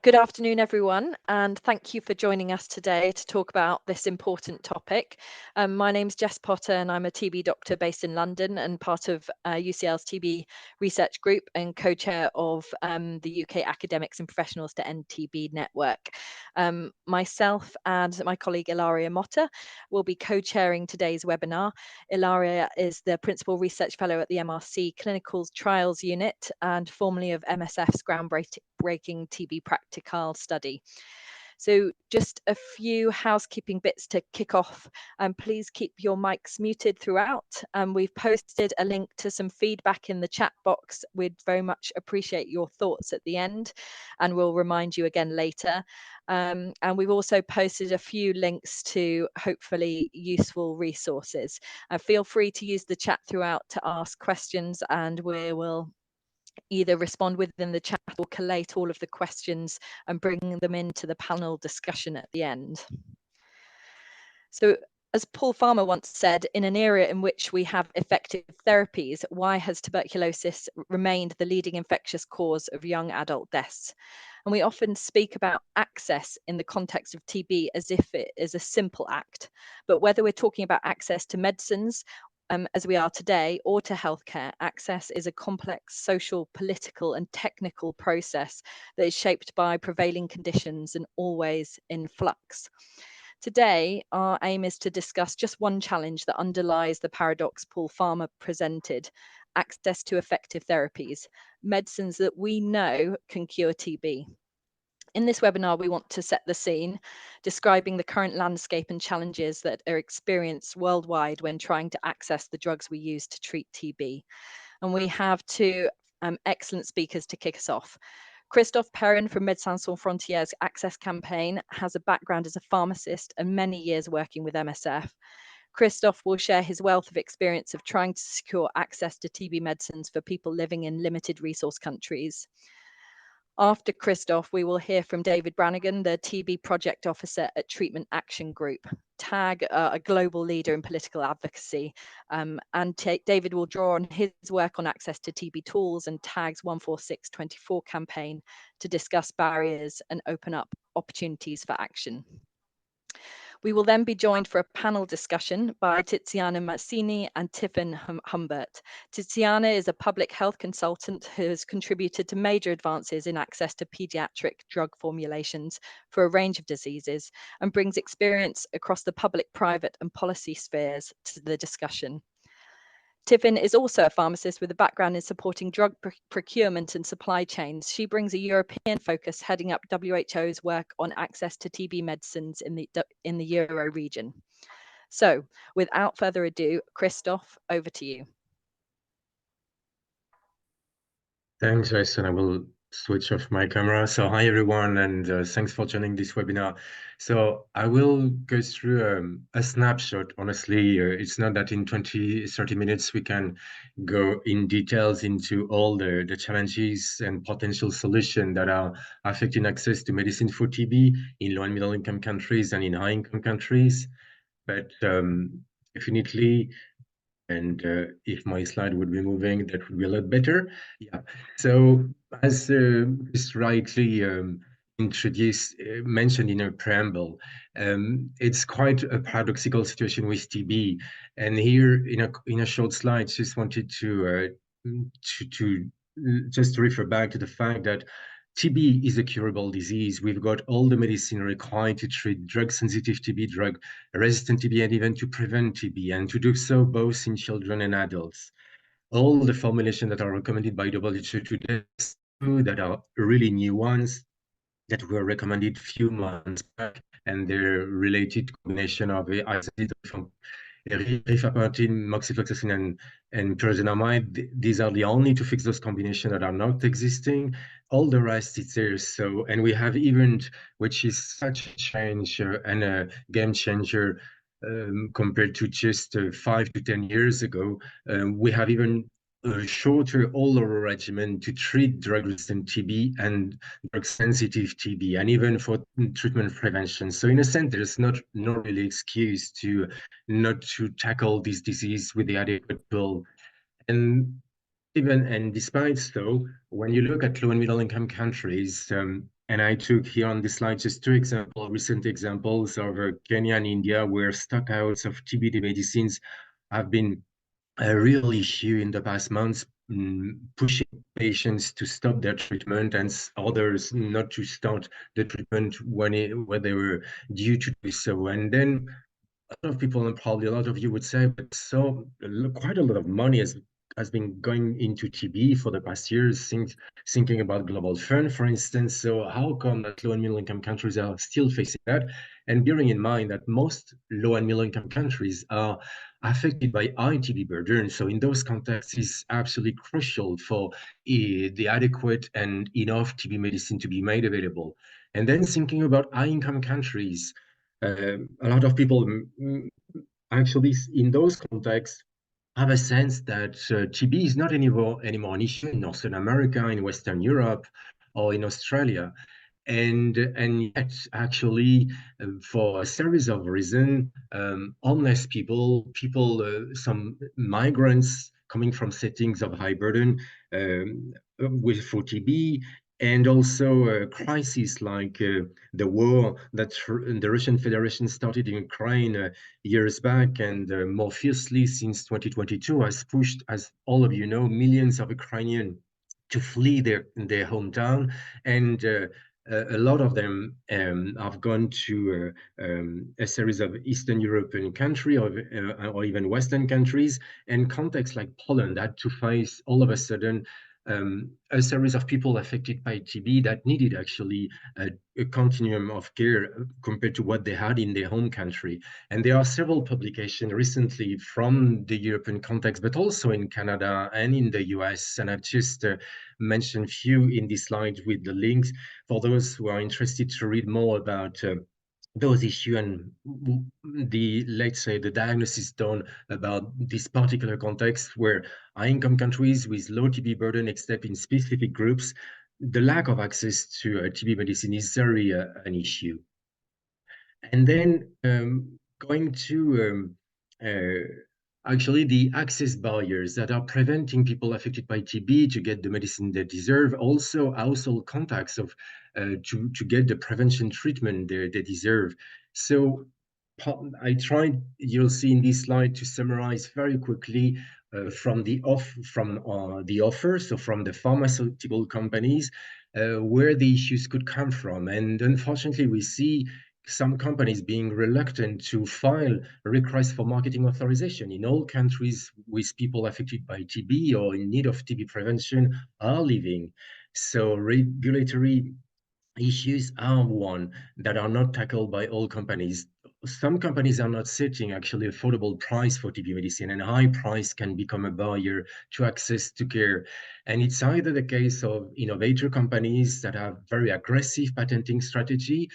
Good afternoon, everyone, and thank you for joining us today to talk about this important topic. My name's Jess Potter, and I'm a TB doctor based in London and part of UCL's TB research group and co-chair of the UK Academics and Professionals to End TB network. Myself and my colleague Ilaria Motta will be co-chairing today's webinar. Ilaria is the Principal Research Fellow at the MRC Clinical Trials Unit and formerly of MSF's groundbreaking TB practical study. So just a few housekeeping bits to kick off. Please keep your mics muted throughout. We've posted a link to some feedback in the chat box. We'd very much appreciate your thoughts at the end, and we'll remind you again later. And we've also posted a few links to hopefully useful resources. Feel free to use the chat throughout to ask questions, and we will either respond within the chat or collate all of the questions and bring them into the panel discussion at the end. So, as Paul Farmer once said, in an era in which we have effective therapies, why has tuberculosis remained the leading infectious cause of young adult deaths? And we often speak about access in the context of TB as if it is a simple act. But whether we're talking about access to medicines, as we are today, or to healthcare, access is a complex social, political, and technical process that is shaped by prevailing conditions and always in flux. Today, our aim is to discuss just one challenge that underlies the paradox Paul Farmer presented: access to effective therapies, medicines that we know can cure TB. In this webinar, we want to set the scene, describing the current landscape and challenges that are experienced worldwide when trying to access the drugs we use to treat TB. And we have two excellent speakers to kick us off. Christophe Perrin from Médecins Sans Frontières Access Campaign has a background as a pharmacist and many years working with MSF. Christophe will share his wealth of experience of trying to secure access to TB medicines for people living in limited resource countries. After Christophe, we will hear from David Branigan, the TB project officer at Treatment Action Group, TAG, a global leader in political advocacy. And David will draw on his work on access to TB tools and TAG's 14624 campaign to discuss barriers and open up opportunities for action. We will then be joined for a panel discussion by Tiziana Masini and Tifenn Humbert. Tiziana is a public health consultant who has contributed to major advances in access to pediatric drug formulations for a range of diseases and brings experience across the public, private, and policy spheres to the discussion. Tifenn is also a pharmacist with a background in supporting drug procurement and supply chains. She brings a European focus, heading up WHO's work on access to TB medicines in the Euro region. So, without further ado, Christophe, over to you. Thanks, Jason. I will switch off my camera. So hi, everyone, and thanks for joining this webinar. So I will go through a snapshot. Honestly, it's not that in 20-30 minutes we can go in details into all the challenges and potential solutions that are affecting access to medicine for TB in low and middle income countries and in high income countries. But definitely, and if my slide would be moving, that would be a lot better. Yeah. So as is rightly introduced, mentioned in a preamble, it's quite a paradoxical situation with TB. And here in a short slide, just wanted to just refer back to the fact that TB is a curable disease. We've got all the medicine required to treat drug-sensitive TB, drug-resistant TB, and even to prevent TB, and to do so both in children and adults. All the formulations that are recommended by WHO today, that are really new ones, that were recommended a few months back, and they're related combination of rifampicin, moxifloxacin, and pyrazinamide. These are the only to fix those combinations that are not existing. All the rest is there. So, and we have even, which is such a change and a game changer compared to just 5 to 10 years ago. We have even a shorter oral regimen to treat drug-resistant TB and drug-sensitive TB, and even for treatment prevention. So in a sense, there's no really excuse to not to tackle this disease with the adequate tool. And despite so, when you look at low and middle income countries, And I took here on this slide just two recent examples of Kenya and India, where stockouts of TB medicines have been a real issue in the past months, pushing patients to stop their treatment and others not to start the treatment when they were due to do so. And then a lot of people, and probably a lot of you would say, but so quite a lot of money has been going into TB for the past years, thinking about global fund, for instance. So how come that low and middle income countries are still facing that? And bearing in mind that most low and middle income countries are affected by high TB burden. So in those contexts, it's absolutely crucial for the adequate and enough TB medicine to be made available. And then thinking about high income countries, a lot of people actually in those contexts have a sense that TB is not anymore an issue in Northern America, in Western Europe, or in Australia. And yet, actually, for a series of reasons, homeless people, some migrants coming from settings of high burden with for TB, and also a crisis like the war that the Russian Federation started in Ukraine years back, and more fiercely since 2022 has pushed, as all of you know, millions of Ukrainians to flee their hometown, and a lot of them have gone to a series of Eastern European countries or even Western countries, and contexts like Poland had to face all of a sudden a series of people affected by TB that needed actually a continuum of care compared to what they had in their home country. And there are several publications recently from the European context, but also in Canada and in the US. And I've just mentioned a few in this slide with the links for those who are interested to read more about those issues and let's say the diagnosis done about this particular context where high income countries with low TB burden, except in specific groups, the lack of access to TB medicine is very an issue. And then going to actually the access barriers that are preventing people affected by TB to get the medicine they deserve, also household contacts of to get the prevention treatment they deserve. So I tried, you'll see in this slide, to summarize very quickly from the offer, so from the pharmaceutical companies, where the issues could come from. And unfortunately, we see some companies being reluctant to file a request for marketing authorization in all countries with people affected by TB or in need of TB prevention are leaving. So regulatory issues are one that are not tackled by all companies. Some companies are not setting actually affordable price for TB medicine, and high price can become a barrier to access to care. And it's either the case of innovator companies that have very aggressive patenting strategy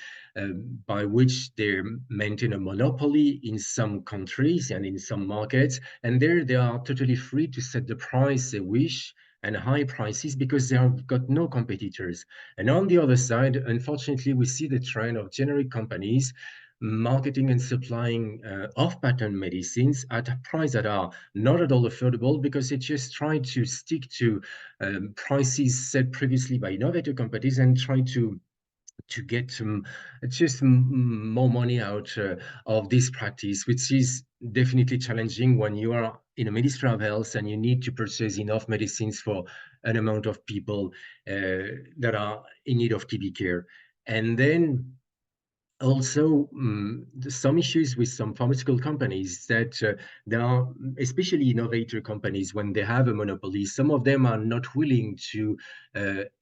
by which they maintain a monopoly in some countries and in some markets, and there they are totally free to set the price they wish and high prices because they have got no competitors. And on the other side, unfortunately, we see the trend of generic companies marketing and supplying off-patent medicines at a price that are not at all affordable because they just try to stick to prices set previously by innovator companies and try to get just more money out of this practice, which is definitely challenging when you are in a Ministry of Health and you need to purchase enough medicines for an amount of people that are in need of TB care. And then also some issues with some pharmaceutical companies that there are, especially innovator companies, when they have a monopoly, some of them are not willing to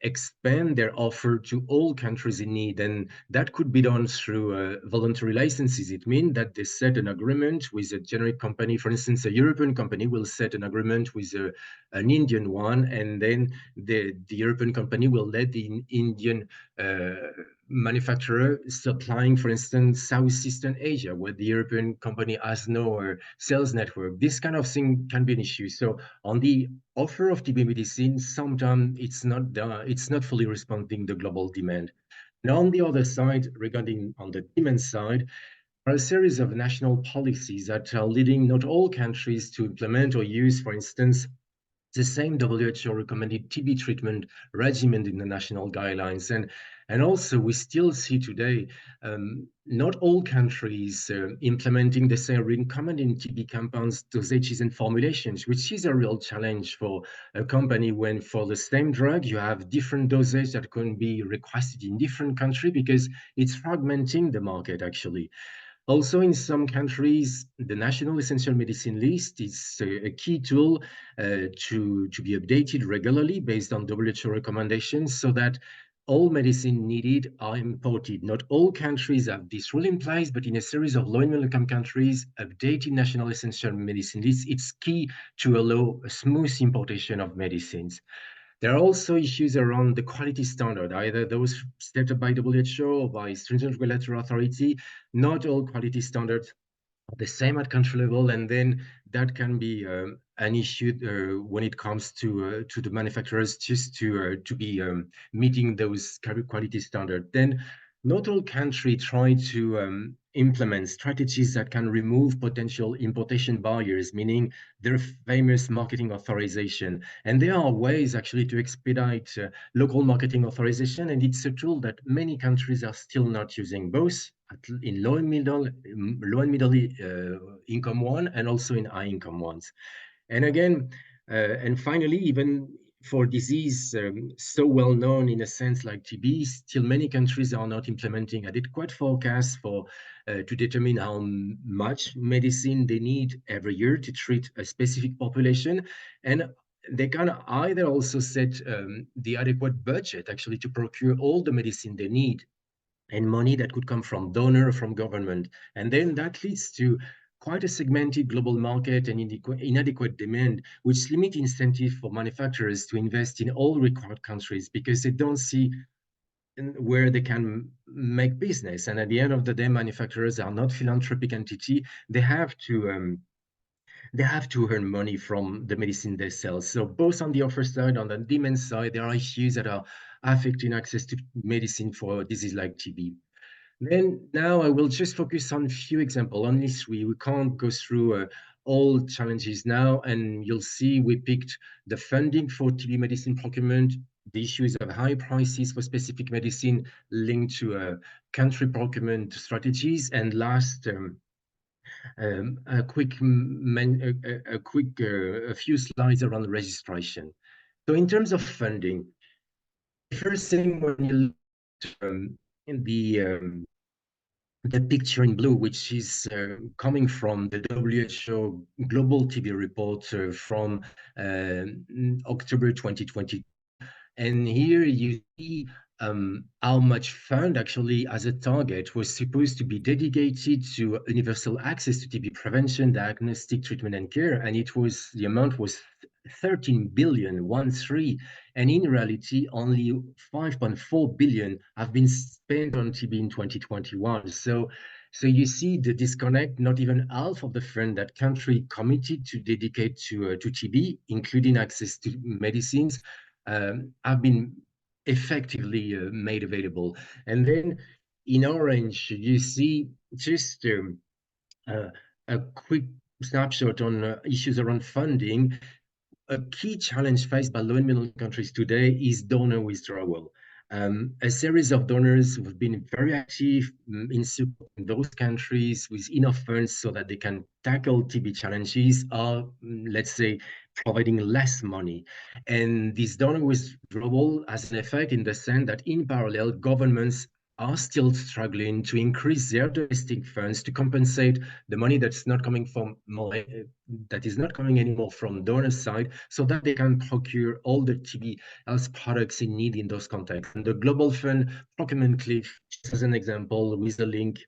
expand their offer to all countries in need, and that could be done through voluntary licenses. It means that they set an agreement with a generic company. For instance, a European company will set an agreement with an Indian one, and then the European company will let the Indian manufacturer supplying, for instance, Southeastern Asia, where the European company has no sales network. This kind of thing can be an issue. So on the offer of TB medicine, sometimes it's not fully responding to the global demand. Now, on the other side, regarding on the demand side, there are a series of national policies that are leading not all countries to implement or use, for instance, the same WHO recommended TB treatment regimen in the national guidelines. And also we still see today not all countries implementing the same recommended TB compounds, dosages and formulations, which is a real challenge for a company when for the same drug you have different dosage that can be requested in different countries because it's fragmenting the market actually. Also, in some countries, the National Essential Medicine List is a key tool to be updated regularly based on WHO recommendations so that all medicine needed are imported. Not all countries have this rule in place, but in a series of low and middle income countries, updating National Essential Medicine List, it's key to allow a smooth importation of medicines. There are also issues around the quality standard, either those set up by WHO or by stringent regulatory authority. Not all quality standards are the same at country level, and then that can be an issue when it comes to the manufacturers just to be meeting those quality standards. Then not all countries try to implement strategies that can remove potential importation barriers, meaning their famous marketing authorization. And there are ways actually to expedite local marketing authorization, and it's a tool that many countries are still not using, both in low and middle income one and also in high income ones. And again, and finally, even for disease so well known in a sense like TB, still many countries are not implementing adequate forecasts for to determine how much medicine they need every year to treat a specific population. And they can either also set the adequate budget actually to procure all the medicine they need and money that could come from donor, from government. And then that leads to quite a segmented global market and inadequate demand, which limit incentive for manufacturers to invest in all required countries because they don't see where they can make business. And at the end of the day, manufacturers are not philanthropic entity. They have to earn money from the medicine they sell. So both on the offer side, on the demand side, there are issues that are affecting access to medicine for disease like TB. Then now I will just focus on a few examples, only three. We can't go through all challenges now, and you'll see we picked the funding for TB medicine procurement, the issues of high prices for specific medicine linked to country procurement strategies, and last, a few slides around registration. So in terms of funding, the first thing when you look in the picture in blue, which is coming from the WHO Global TB report from October 2020. And here you see how much fund actually as a target was supposed to be dedicated to universal access to TB prevention, diagnostic, treatment, and care. And the amount was 13 billion, 1-3. And in reality, only 5.4 billion have been spent on TB in 2021. So you see the disconnect, not even half of the fund that country committed to dedicate to TB, including access to medicines, have been effectively made available. And then in orange, you see just a quick snapshot on issues around funding. A key challenge faced by low and middle countries today is donor withdrawal. A series of donors who have been very active in supporting those countries with enough funds so that they can tackle TB challenges are, let's say, providing less money. And this donor withdrawal has an effect in the sense that in parallel, governments are still struggling to increase their domestic funds to compensate the money that's not coming from that is not coming anymore from donor side, so that they can procure all the TB health products in need in those contexts. And the Global Fund procurement cliff, just as an example, with the link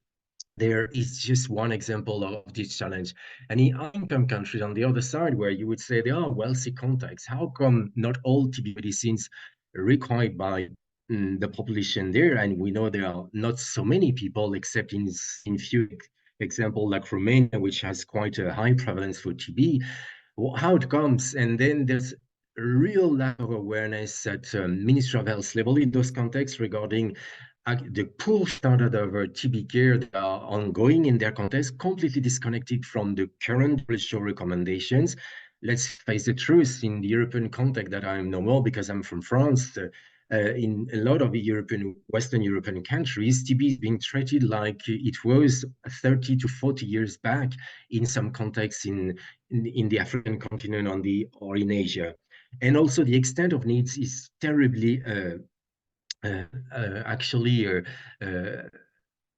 there, is just one example of this challenge. And in income countries on the other side, where you would say there are wealthy contexts, how come not all TB medicines required by the population there? And we know there are not so many people, except in few example like Romania, which has quite a high prevalence for TB. How it comes, and then there's a real lack of awareness at Ministry of Health level in those contexts regarding the poor standard of TB care that are ongoing in their context, completely disconnected from the current WHO recommendations. let's face the truth, in the European context that I'm normal because I'm from France, in a lot of Western European countries, TB is being treated like it was 30 to 40 years back in some contexts in the African continent or in Asia. And also the extent of needs is terribly actually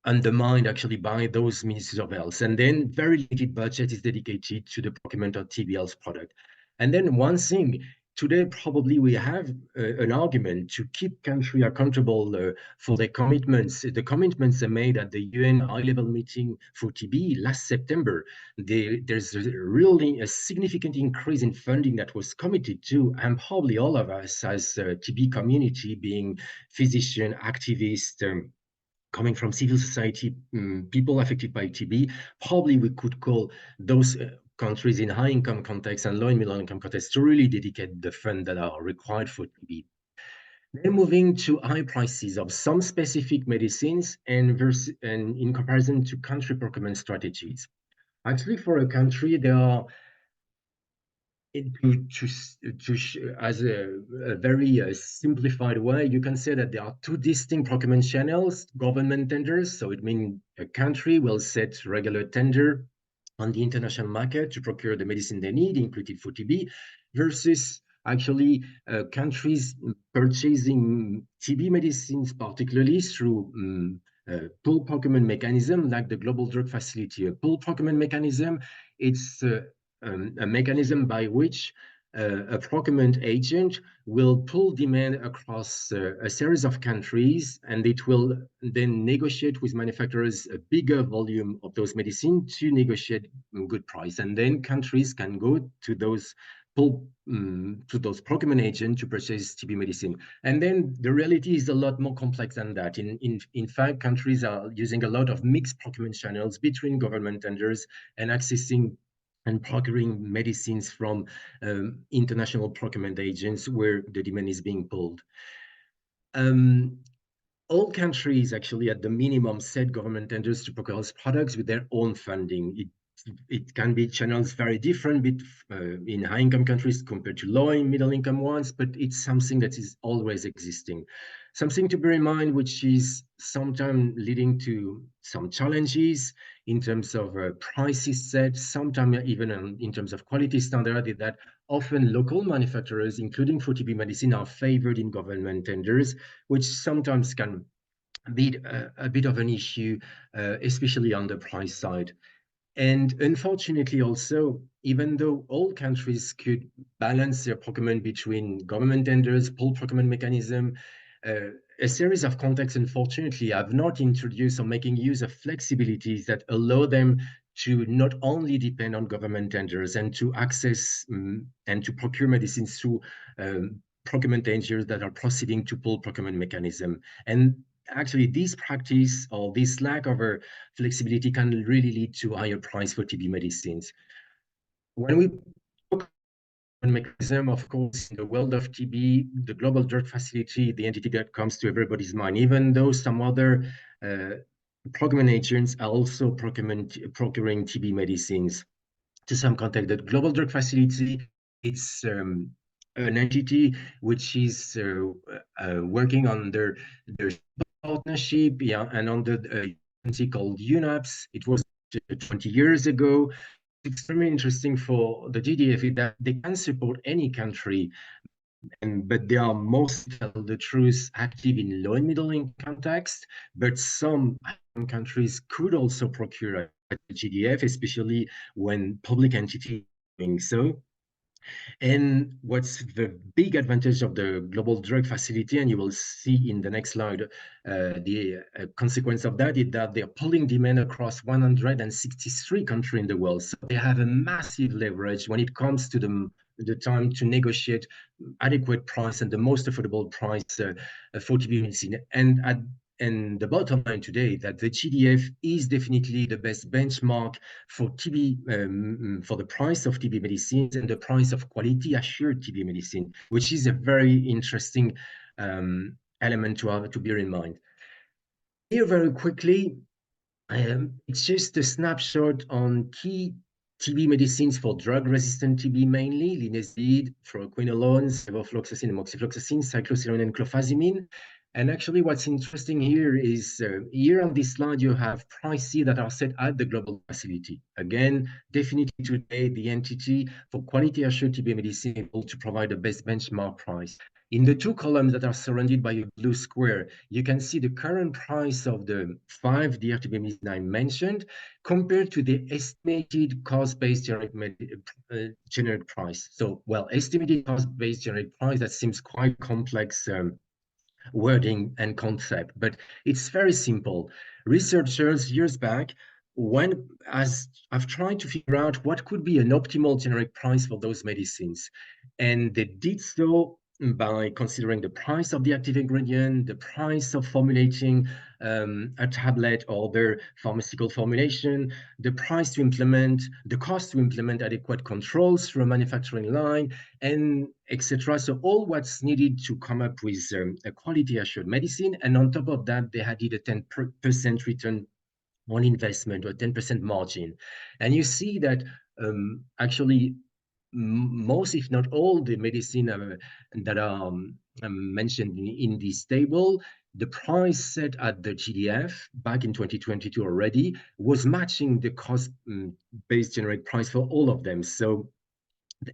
undermined actually by those ministries of health. And then very limited budget is dedicated to the procurement of TB health product. And then one thing, today probably we have an argument to keep countries accountable for their commitments. The commitments are made at the UN high-level meeting for TB last September. There's really a significant increase in funding that was committed to, and probably all of us as a TB community, being physician, activists, coming from civil society, people affected by TB, probably we could call those countries in high-income contexts and low and middle-income contexts to really dedicate the funds that are required for TB. Then moving to high prices of some specific medicines and in comparison to country procurement strategies. Actually, for a country, there are as a very simplified way, you can say that there are two distinct procurement channels: government tenders. So it means a country will set regular tender on the international market to procure the medicine they need, including for TB, versus actually countries purchasing TB medicines, particularly through pool procurement mechanism like the Global Drug Facility. A pool procurement mechanism, it's a mechanism by which a procurement agent will pool demand across a series of countries, and it will then negotiate with manufacturers a bigger volume of those medicines to negotiate a good price. And then countries can go to those procurement agents to purchase TB medicine. And then the reality is a lot more complex than that. In fact, countries are using a lot of mixed procurement channels between government tenders and accessing and procuring medicines from international procurement agents where the demand is being pulled. All countries actually at the minimum set government tenders to procure products with their own funding. It can be channels very different in high-income countries compared to low and middle-income ones, but it's something that is always existing. Something to bear in mind, which is sometimes leading to some challenges in terms of prices set, sometimes even in terms of quality standard, is that often local manufacturers, including for TB medicine, are favored in government tenders, which sometimes can be a bit of an issue, especially on the price side. And unfortunately also, even though all countries could balance their procurement between government tenders, pool procurement mechanism, a series of contexts, unfortunately, have not introduced or making use of flexibilities that allow them to not only depend on government tenders and to access and to procure medicines through procurement agents that are proceeding to pool procurement mechanism. And actually, this practice or this lack of flexibility can really lead to higher price for TB medicines. When we talk about mechanism, of course, in the world of TB, the Global Drug Facility, the entity that comes to everybody's mind, even though some other procurement agents are also procuring TB medicines. To some context, the Global Drug Facility, it's an entity which is working under their partnership, and under the agency called UNAPS. It was 20 years ago. It's extremely interesting for the GDF is that they can support any country, but they are mostly, to tell the truth, active in low and middle income context. But some countries could also procure at the GDF, especially when public entities are doing so. And what's the big advantage of the Global Drug Facility, and you will see in the next slide, the consequence of that is that they're pulling demand across 163 countries in the world. So they have a massive leverage when it comes to the time to negotiate adequate price and the most affordable price for TB medicine. And the bottom line today that the GDF is definitely the best benchmark for TB, for the price of TB medicines and the price of quality assured TB medicine, which is a very interesting element to bear in mind. Here, very quickly, it's just a snapshot on key TB medicines for drug-resistant TB mainly, linezolid, fluoroquinolone, levofloxacin, moxifloxacin, cycloserine, and clofazimine. And actually, what's interesting here is here on this slide, you have prices that are set at the global facility. Again, definitely today, the entity for quality assured TB medicine able to provide the best benchmark price. In the two columns that are surrounded by a blue square, you can see the current price of the 5 DRTB medicine I mentioned compared to the estimated cost-based generic price. So, well, estimated cost-based generic price, that seems quite complex wording and concept, but it's very simple. Researchers years back, as I've tried to figure out what could be an optimal generic price for those medicines, and they did so by considering the price of the active ingredient, the price of formulating a tablet or their pharmaceutical formulation, the price to implement, the cost to implement adequate controls through a manufacturing line, and etc. So all what's needed to come up with a quality assured medicine. And on top of that, they added a 10% return on investment or 10% margin. And you see that actually most, if not all, the medicine that are mentioned in this table, the price set at the GDF back in 2022 already was matching the cost-based generic price for all of them. So,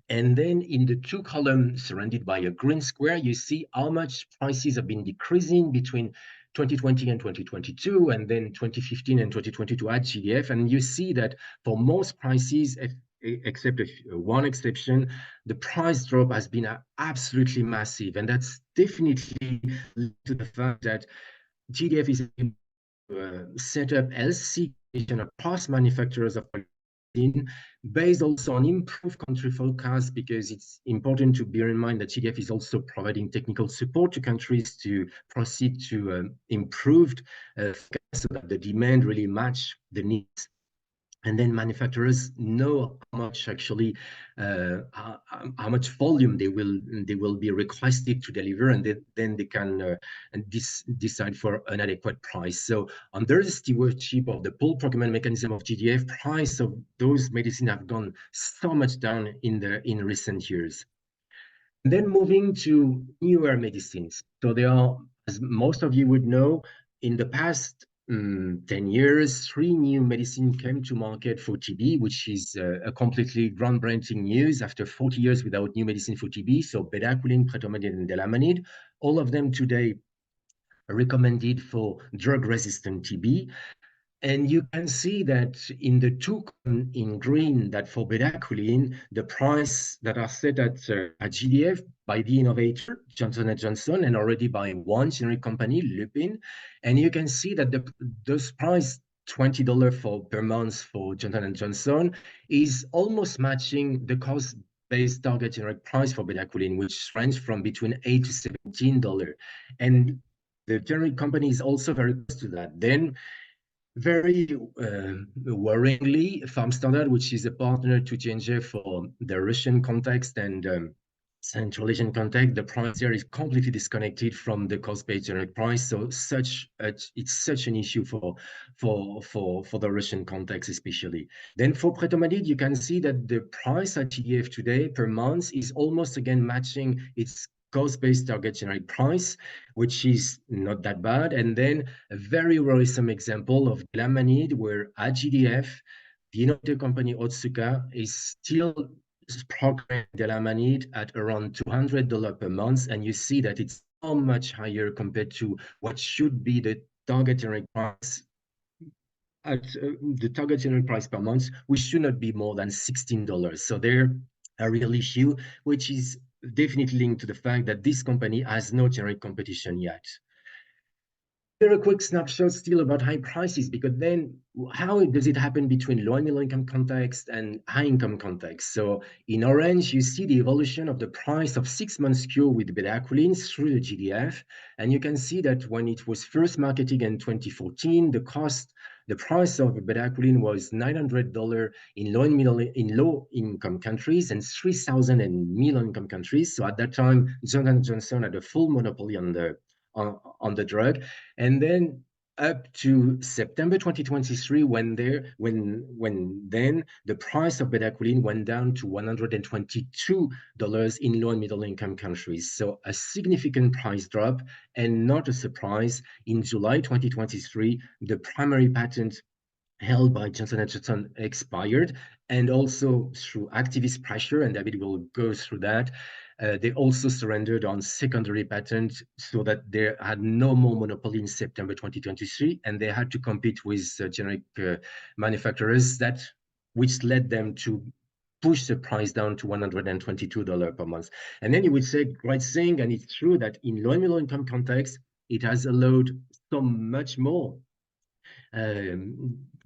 and then in the two columns surrounded by a green square, you see how much prices have been decreasing between 2020 and 2022, and then 2015 and 2022 at GDF. And you see that for most prices, except one exception, the price drop has been absolutely massive. And that's definitely to the fact that GDF is set up LC across manufacturers of based also on improved country forecasts, because it's important to bear in mind that GDF is also providing technical support to countries to proceed to improved so that the demand really match the needs. And then manufacturers know how much actually, how much volume they will be requested to deliver, and then they can decide for an adequate price. So under the stewardship of the pool procurement mechanism of GDF, price of those medicines have gone so much down in recent years. And then moving to newer medicines. So there are, as most of you would know, in the past 10 years, 3 new medicines came to market for TB, which is a completely groundbreaking news after 40 years without new medicine for TB. So bedaquiline, pretomanid, and delamanid, all of them today are recommended for drug-resistant TB. And you can see that in the two in green, that for bedaquiline, the price that are set at GDF by the innovator, Johnson & Johnson, and already by one generic company, Lupin. And you can see that those price, $20 per month for Johnson & Johnson, is almost matching the cost-based target generic price for bedaquiline, which range from between $8 to $17. And the generic company is also very close to that. Then very worryingly, Farm Standard, which is a partner to J&J for the Russian context and Central Asian context, the price there is completely disconnected from the cost-based generic price. So it's such an issue for the Russian context, especially. Then for pretomanid, you can see that the price at GDF today per month is almost again matching its cost-based target generic price, which is not that bad. And then a very worrisome example of delamanid, where at GDF, the innovator company Otsuka is still procuring delamanid at around $200 per month. And you see that it's so much higher compared to what should be the target generic price. At the target generic price per month, which should not be more than $16. So there a real issue, which is definitely linked to the fact that this company has no generic competition yet. Here a quick snapshot still about high prices, because then how does it happen between low and middle income context and high income context? So in orange, you see the evolution of the price of 6 months cure with bedaquiline through the GDF. And you can see that when it was first marketed in 2014, the price of bedaquiline was $900 in low income countries and $3,000 in middle income countries. So at that time, Johnson & Johnson had a full monopoly on the drug. And then up to September 2023, when then the price of bedaquiline went down to $122 in low and middle income countries. So a significant price drop, and not a surprise. In July 2023, the primary patent held by Johnson & Johnson expired, and also through activist pressure, and David will go through that, they also surrendered on secondary patent, so that they had no more monopoly in September 2023, and they had to compete with generic manufacturers, which led them to push the price down to $122 per month. And then you would say, great thing, and it's true that in low and middle income context, it has allowed so much more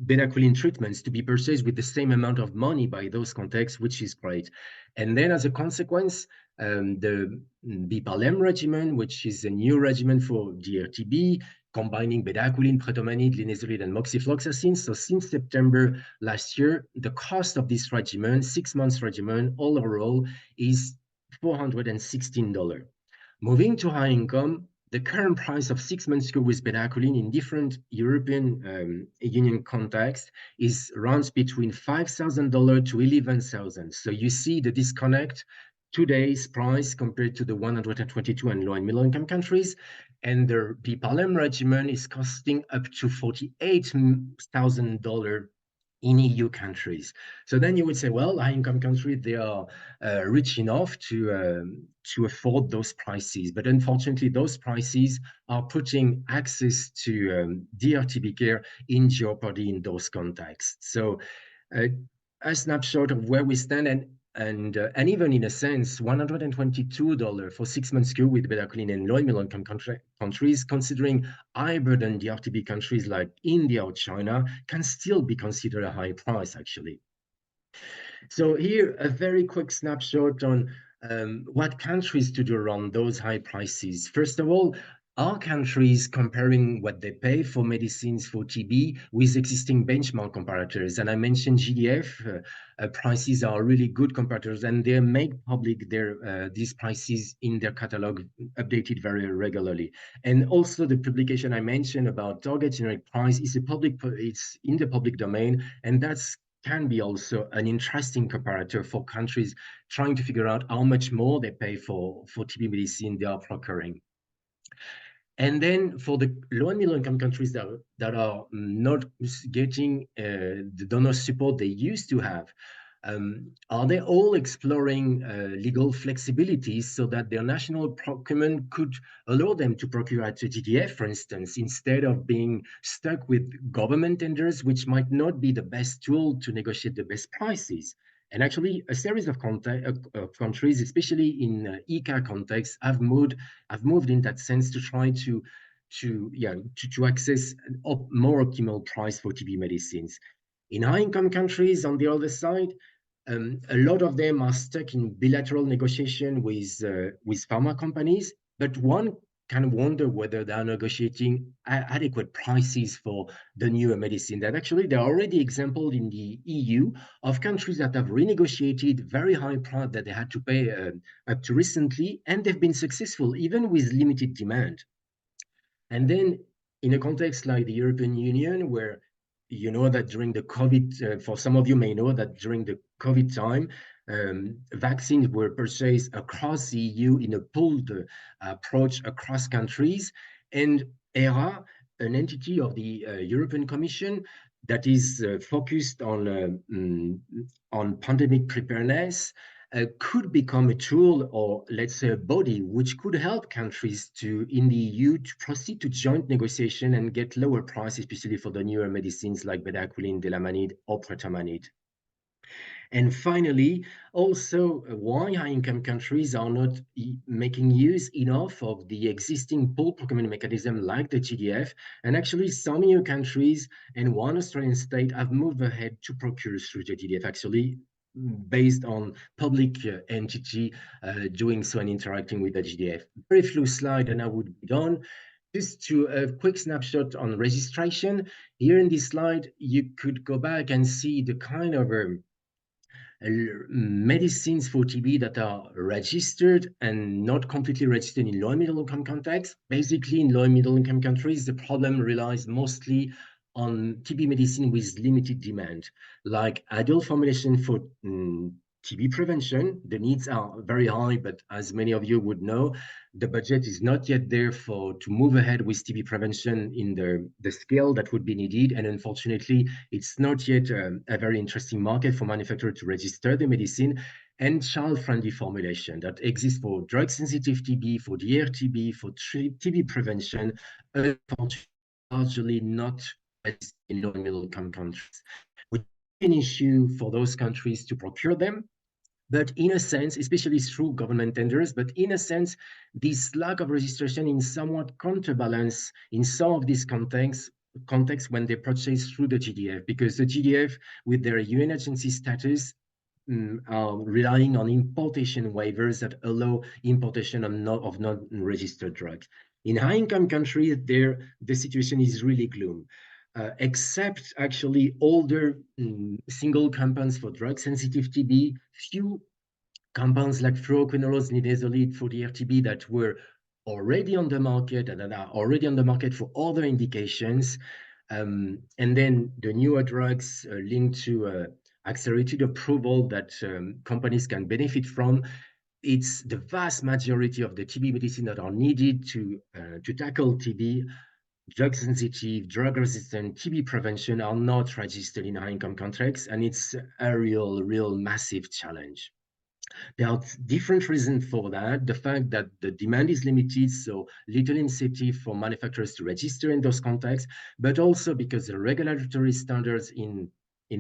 bedaquiline treatments to be purchased with the same amount of money by those contexts, which is great. And then as a consequence, the BPALM regimen, which is a new regimen for DRTB, combining bedaquiline, pretomanid, linezolid, and moxifloxacin. So since September last year, the cost of this regimen, 6 months regimen, all overall, is $416. Moving to high income, the current price of 6 months cure with bedaquiline in different European Union contexts is runs between $5,000 to $11,000. So you see the disconnect, today's price compared to the 122 and low and middle income countries. And the BPALM regimen is costing up to $48,000 in EU countries. So then you would say, well, high-income countries, they are rich enough to afford those prices. But unfortunately, those prices are putting access to DRTB care in jeopardy in those contexts. So a snapshot of where we stand, and even in a sense, $122 for 6 months cure with bedaquiline in low and middle income countries, considering high burden DRTB countries like India or China, can still be considered a high price, actually. So here, a very quick snapshot on what countries to do around those high prices. First of all, are countries comparing what they pay for medicines for TB with existing benchmark comparators? And I mentioned GDF prices are really good comparators, and they make public these prices in their catalog, updated very regularly. And also the publication I mentioned about target generic price it's in the public domain, and can be also an interesting comparator for countries trying to figure out how much more they pay for TB medicine they are procuring. And then for the low and middle income countries that are not getting the donor support they used to have, are they all exploring legal flexibilities so that their national procurement could allow them to procure at the GDF, for instance, instead of being stuck with government tenders, which might not be the best tool to negotiate the best prices? And actually, a series of countries, especially in ECA context, have moved in that sense to try to access a more optimal price for TB medicines. In high-income countries, on the other side, a lot of them are stuck in bilateral negotiation with pharma companies, but one kind of wonder whether they are negotiating adequate prices for the newer medicine. That actually there are already examples in the EU of countries that have renegotiated very high price that they had to pay up to recently, and they've been successful even with limited demand. And then in a context like the European Union, where you know that during the COVID, for some of you may know that during the COVID time, vaccines were purchased across the EU in a pooled approach across countries. And ERA, an entity of the European Commission that is focused on pandemic preparedness, could become a tool, or let's say a body, which could help countries in the EU to proceed to joint negotiation and get lower prices, especially for the newer medicines like bedaquiline, delamanid, or pretomanid. And finally, also why high-income countries are not making use enough of the existing pool procurement mechanism like the GDF. And actually some EU countries and one Australian state have moved ahead to procure through the GDF, actually based on public entity doing so and interacting with the GDF. Very few slide and I would be done. Just to a quick snapshot on registration. Here in this slide, you could go back and see the kind of medicines for TB that are registered and not completely registered in low and middle income contexts. Basically, in low and middle income countries, the problem relies mostly on TB medicine with limited demand, like adult formulation for TB prevention. The needs are very high, but as many of you would know, the budget is not yet there to move ahead with TB prevention in the scale that would be needed. And unfortunately, it's not yet a very interesting market for manufacturers to register the medicine. And child-friendly formulation that exists for drug-sensitive TB, for DRTB, for TB prevention, unfortunately, largely not in low and middle income countries, which is an issue for those countries to procure them. But in a sense, especially through government tenders, but in a sense, this lack of registration in somewhat counterbalance in some of these contexts when they purchase through the GDF, because the GDF, with their UN agency status, are relying on importation waivers that allow importation of non-registered drugs. In high-income countries, the situation is really gloom. Except actually older single compounds for drug-sensitive TB, few compounds like fluoroquinolones, linezolid for the RTB that were already on the market and that are already on the market for other indications. And then the newer drugs linked to accelerated approval that companies can benefit from. It's the vast majority of the TB medicine that are needed to tackle TB. Drug-sensitive, drug-resistant TB prevention are not registered in high-income countries, and it's a real massive challenge. There are different reasons for that. The fact that the demand is limited, so little incentive for manufacturers to register in those contexts, but also because the regulatory standards in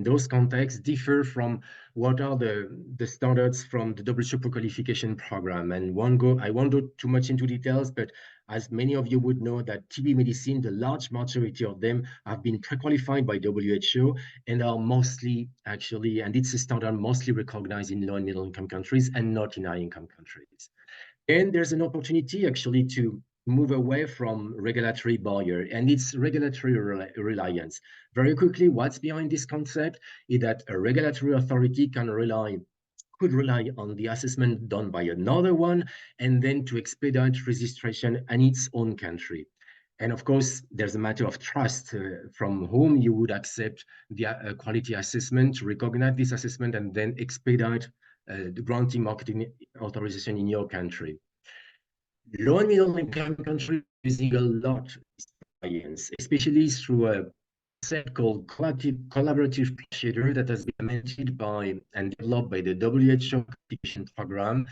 those contexts differ from what are the standards from the WHO pre-qualification program. And I won't go too much into details, but as many of you would know, that TB medicine, the large majority of them have been pre-qualified by WHO and are mostly actually, and it's a standard mostly recognized in low and middle income countries and not in high income countries. And there's an opportunity actually to move away from regulatory barrier and its regulatory reliance. Very quickly, what's behind this concept is that a regulatory authority could rely on the assessment done by another one, and then to expedite registration in its own country. And of course, there's a matter of trust from whom you would accept the quality assessment, to recognize this assessment, and then expedite the granting marketing authorization in your country. Low and middle income countries using a lot of science, especially through a concept called collaborative procedure that has been amended by and developed by the WHO qualification program.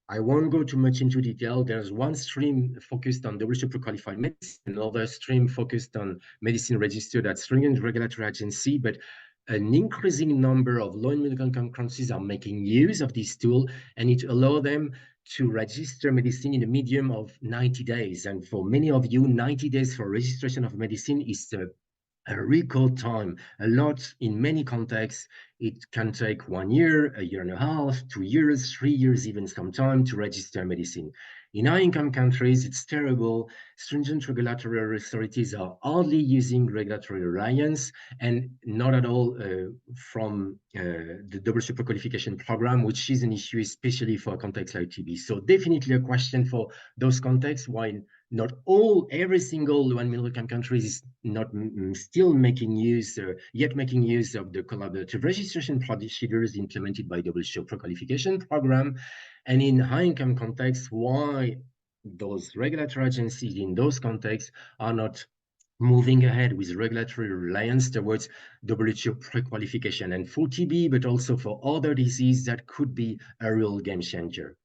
I won't go too much into detail. There's one stream focused on WHO pre-qualified medicine, another stream focused on medicine registered at stringent regulatory agency, but an increasing number of low and middle income countries are making use of this tool, and it allows them to register medicine in a medium of 90 days. And for many of you, 90 days for registration of medicine is a record time. A lot in many contexts, it can take 1 year, a year and a half, 2 years, 3 years, even sometimes to register medicine. In high-income countries, it's terrible. Stringent regulatory authorities are hardly using regulatory reliance and not at all from the WHO pre-qualification program, which is an issue, especially for a context like TB. So definitely a question for those contexts, while not every single low and middle income countries is not still making use of the collaborative registration procedures implemented by WHO pre-qualification program. And in high income contexts, why those regulatory agencies in those contexts are not moving ahead with regulatory reliance towards WHO pre-qualification, and for TB, but also for other diseases that could be a real game changer.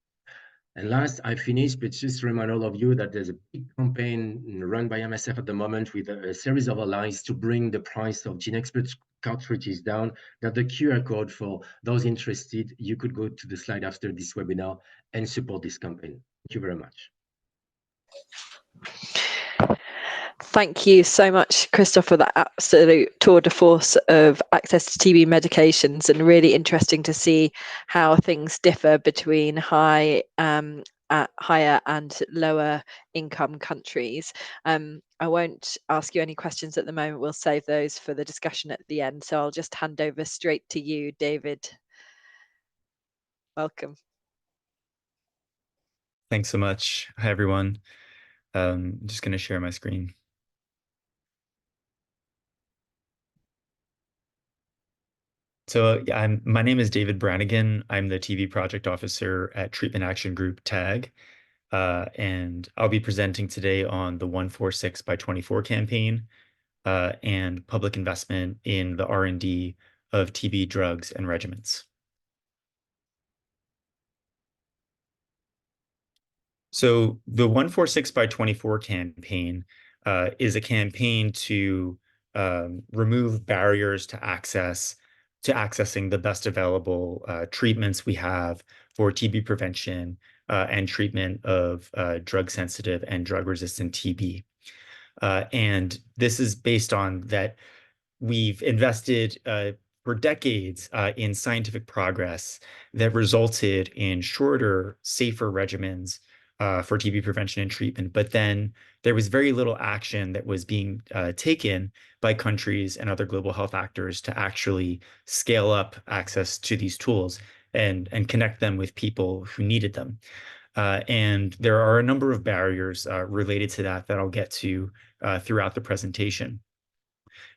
And last, I finished, but just to remind all of you that there's a big campaign run by MSF at the moment with a series of allies to bring the price of GeneXpert cartridges down. That the QR code for those interested, you could go to the slide after this webinar and support this campaign. Thank you very much. Thank you so much, Christophe, for that absolute tour de force of access to TB medications, and really interesting to see how things differ between higher and lower income countries. I won't ask you any questions at the moment. We'll save those for the discussion at the end. So I'll just hand over straight to you, David. Welcome. Thanks so much. Hi, everyone. I'm just going to share my screen. So yeah, my name is David Branigan. I'm the TV project officer at Treatment Action Group TAG. And I'll be presenting today on the 146 by 24 campaign and public investment in the R&D of TB drugs and regimens. So the 146 by 24 campaign is a campaign to remove barriers to accessing the best available treatments we have for TB prevention and treatment of drug-sensitive and drug-resistant TB. And this is based on that we've invested for decades in scientific progress that resulted in shorter, safer regimens for TB prevention and treatment. But then there was very little action that was being taken by countries and other global health actors to actually scale up access to these tools and connect them with people who needed them. And there are a number of barriers related to that I'll get to throughout the presentation.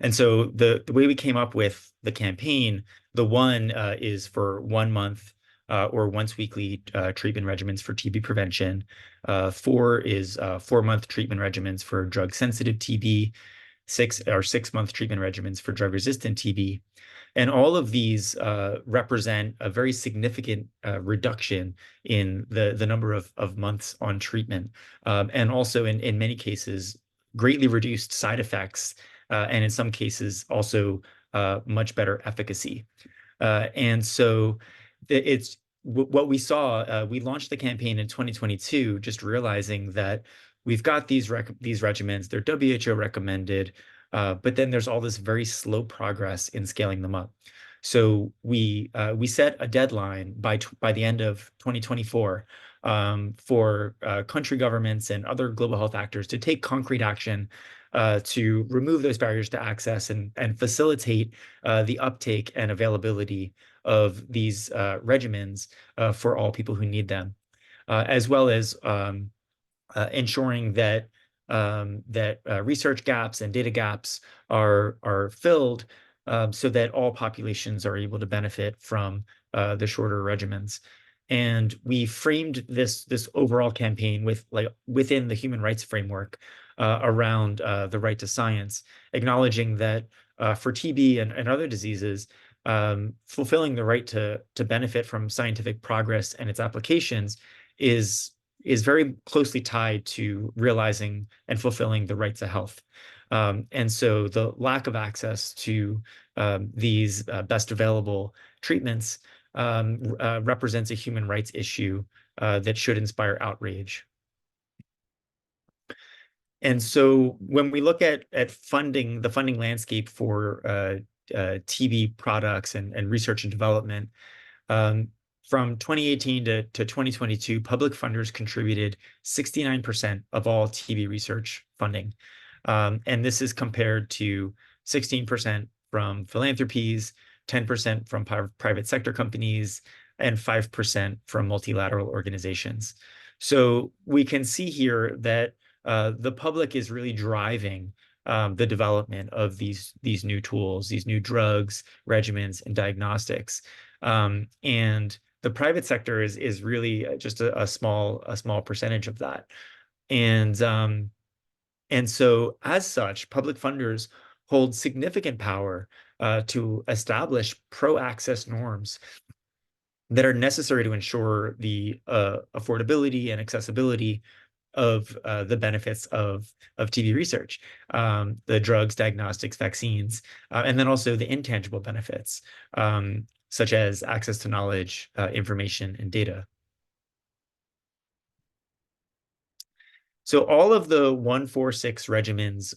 And so the way we came up with the campaign, the one is for 1 month or once weekly treatment regimens for TB prevention. 4 is 4-month treatment regimens for drug-sensitive TB. 6 are 6-month treatment regimens for drug-resistant TB. And all of these represent a very significant reduction in the number of months on treatment, and also in many cases, greatly reduced side effects, and in some cases also much better efficacy. And so it's what we saw. We launched the campaign in 2022, just realizing that we've got these regimens, they're WHO recommended, but then there's all this very slow progress in scaling them up. So we set a deadline by the end of 2024 for country governments and other global health actors to take concrete action to remove those barriers to access and facilitate the uptake and availability of these regimens for all people who need them, as well as ensuring that research gaps and data gaps are filled so that all populations are able to benefit from the shorter regimens. And we framed this overall campaign within the human rights framework around the right to science, acknowledging that for TB and other diseases, fulfilling the right to benefit from scientific progress and its applications is very closely tied to realizing and fulfilling the right to health. And so the lack of access to these best available treatments represents a human rights issue that should inspire outrage. And so when we look at funding, the funding landscape for TB products and research and development, from 2018 to 2022, public funders contributed 69% of all TB research funding. And this is compared to 16% from philanthropies, 10% from private sector companies, and 5% from multilateral organizations. So we can see here that the public is really driving the development of these new tools, these new drugs, regimens, and diagnostics. And the private sector is really just a small percentage of that. And so as such, public funders hold significant power to establish pro-access norms that are necessary to ensure the affordability and accessibility of the benefits of TB research, the drugs, diagnostics, vaccines, and then also the intangible benefits, such as access to knowledge, information, and data. So all of the 146 regimens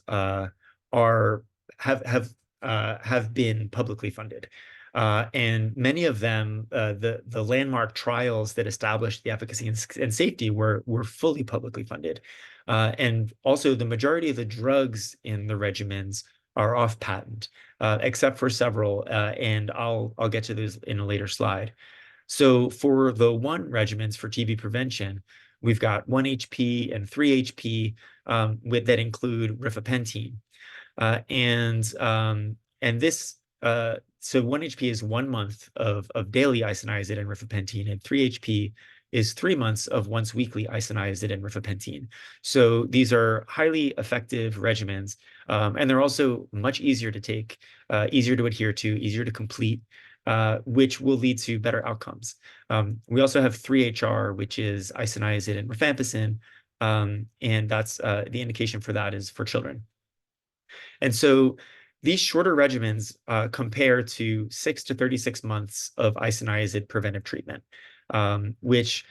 have been publicly funded. And many of them, the landmark trials that established the efficacy and safety were fully publicly funded. And also the majority of the drugs in the regimens are off patent, except for several, and I'll get to those in a later slide. So for the 1 regimens for TB prevention, we've got 1 HP and 3 HP that include rifapentine. And this, so 1 HP is 1 month of daily isoniazid and rifapentine, and 3 HP is 3 months of once weekly isoniazid and rifapentine. So these are highly effective regimens, and they're also much easier to take, easier to adhere to, easier to complete, which will lead to better outcomes. We also have 3HR, which is isoniazid and rifampicin, and that's the indication for that is for children. And so these shorter regimens compare to 6 to 36 months of isoniazid preventive treatment, which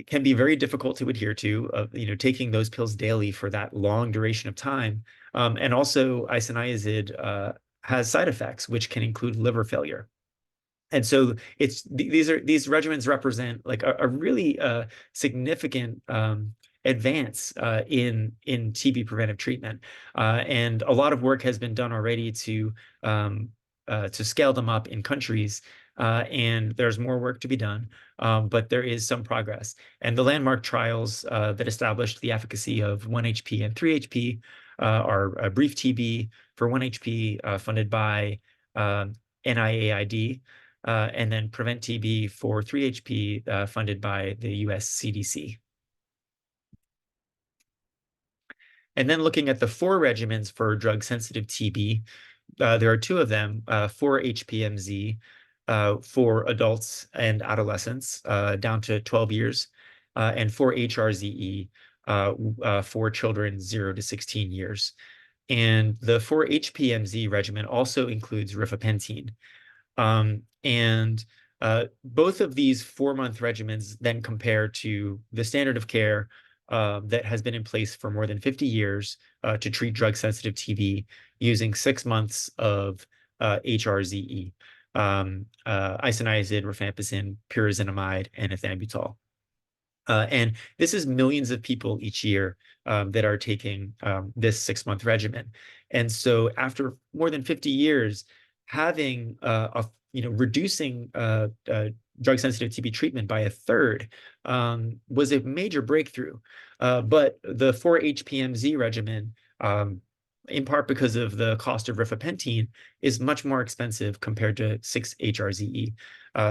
can be very difficult to adhere to, taking those pills daily for that long duration of time. And also isoniazid has side effects, which can include liver failure. And so these regimens represent like a really significant advance in TB preventive treatment, and a lot of work has been done already to scale them up in countries, and there's more work to be done, but there is some progress. And the landmark trials that established the efficacy of 1 HP and 3 HP are Brief TB for 1 HP, funded by NIAID. And then Prevent TB for 3 HP, funded by the US CDC. And then looking at the 4 regimens for drug-sensitive TB, there are 2 of them, 4 HPMZ for adults and adolescents down to 12 years, and 4 HRZE for children 0 to 16 years. And the 4 HPMZ regimen also includes rifapentine. And both of these 4-month regimens then compare to the standard of care that has been in place for more than 50 years to treat drug-sensitive TB using 6 months of HRZE, isoniazid, rifampicin, pyrazinamide, and ethambutol. And this is millions of people each year that are taking this 6-month regimen. And so after more than 50 years, having reducing drug-sensitive TB treatment by 1/3 was a major breakthrough. But the 4 HPMZ regimen, in part because of the cost of rifapentine, is much more expensive compared to 6 HRZE.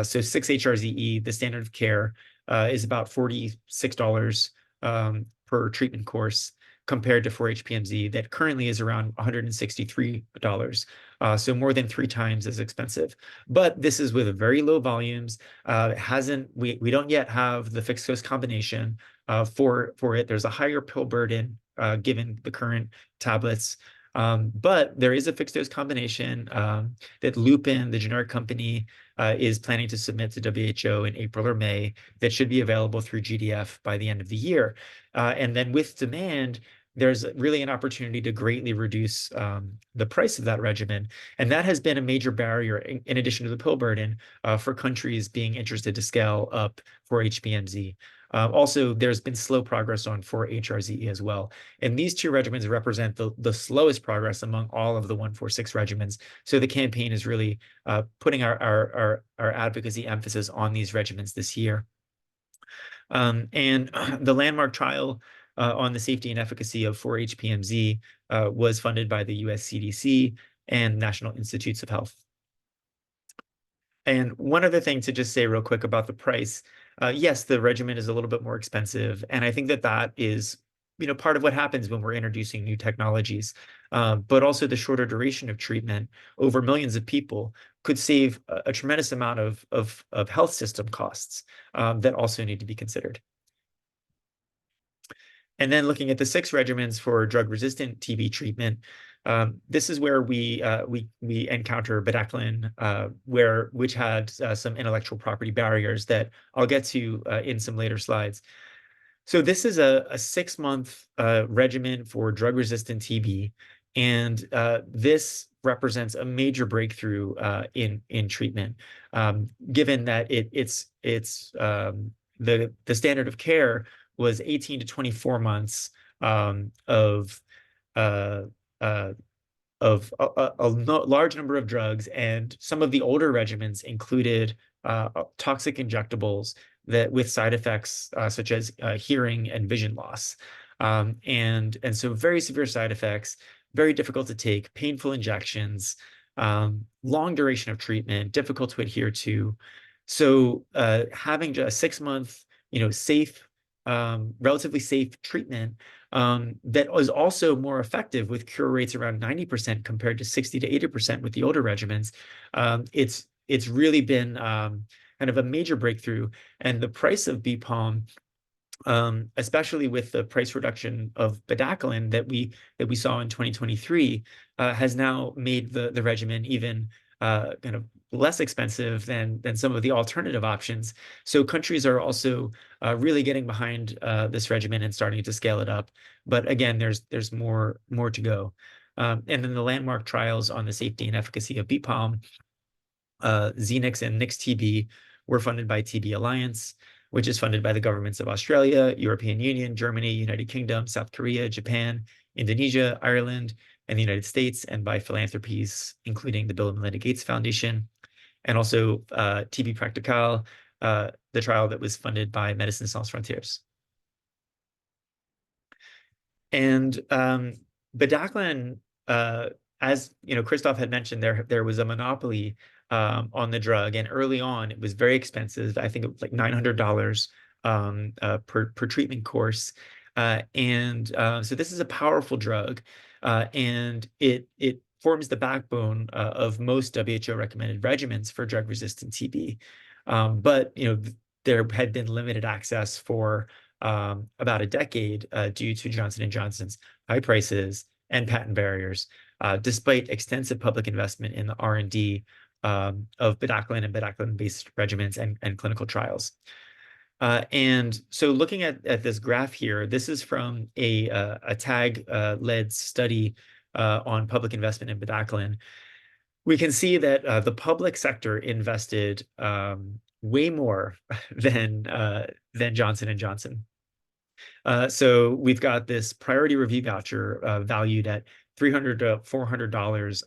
So 6 HRZE, the standard of care, is about $46 per treatment course, compared to 4 HPMZ that currently is around $163. So more than 3 times as expensive. But this is with very low volumes. We don't yet have the fixed dose combination for it. There's a higher pill burden given the current tablets. But there is a fixed dose combination that Lupin, the generic company, is planning to submit to WHO in April or May, that should be available through GDF by the end of the year. And then with demand, there's really an opportunity to greatly reduce the price of that regimen. And that has been a major barrier, in addition to the pill burden, for countries being interested to scale up for HPMZ. Also, there's been slow progress on 4 HRZE as well. And these 2 regimens represent the slowest progress among all of the 146 regimens. So the campaign is really putting our advocacy emphasis on these regimens this year. And the landmark trial on the safety and efficacy of 4 HPMZ was funded by the US CDC and National Institutes of Health. And one other thing to just say real quick about the price, yes, the regimen is a little bit more expensive, and I think that is part of what happens when we're introducing new technologies, but also the shorter duration of treatment over millions of people could save a tremendous amount of health system costs that also need to be considered. And then looking at the 6 regimens for drug-resistant TB treatment, this is where we encounter bedaquiline, which had some intellectual property barriers that I'll get to in some later slides. So this is a 6-month regimen for drug-resistant TB, and this represents a major breakthrough in treatment, given that the standard of care was 18 to 24 months of a large number of drugs, and some of the older regimens included toxic injectables that with side effects such as hearing and vision loss. And so very severe side effects, very difficult to take, painful injections, long duration of treatment, difficult to adhere to. So having a 6-month, safe, relatively safe treatment that was also more effective with cure rates around 90% compared to 60 to 80% with the older regimens. It's really been kind of a major breakthrough, and the price of BPALM, especially with the price reduction of bedaquiline that we saw in 2023, has now made the regimen even kind of less expensive than some of the alternative options. So countries are also really getting behind this regimen and starting to scale it up. But again, there's more to go. And then the landmark trials on the safety and efficacy of BPALM, Xenix and Nix-TB, were funded by TB Alliance, which is funded by the governments of Australia, European Union, Germany, United Kingdom, South Korea, Japan, Indonesia, Ireland, and the United States, and by philanthropies, including the Bill and Melinda Gates Foundation, and also TB Practical, the trial that was funded by Médecins Sans Frontières. And bedaquiline, as Christophe had mentioned, there was a monopoly on the drug, and early on it was very expensive. I think it was like $900 per treatment course, and so this is a powerful drug, and it forms the backbone of most WHO recommended regimens for drug-resistant TB. But there had been limited access for about a decade due to Johnson & Johnson's high prices and patent barriers, despite extensive public investment in the R&D of bedaquiline and bedaquiline-based regimens and clinical trials. And so looking at this graph here, this is from a TAG-led study on public investment in bedaquiline. We can see that the public sector invested way more than Johnson & Johnson. So we've got this priority review voucher valued at $300 to $400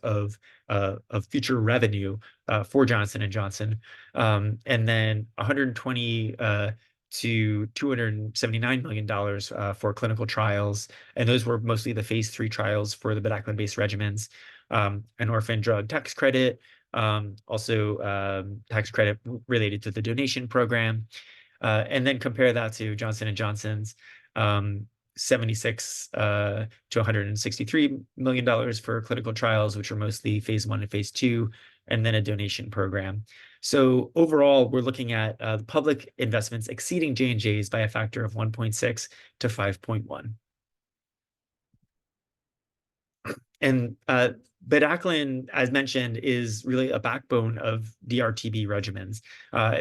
of future revenue for Johnson & Johnson, and then $120 to $279 million for clinical trials, and those were mostly the phase 3 trials for the bedaquiline-based regimens. An orphan drug tax credit, also tax credit related to the donation program, and then compare that to Johnson & Johnson's $76 to $163 million for clinical trials, which are mostly phase 1 and phase 2, and then a donation program. So overall, we're looking at the public investments exceeding J&J's by a factor of 1.6 to 5.1. And bedaquiline, as mentioned, is really a backbone of DRTB regimens.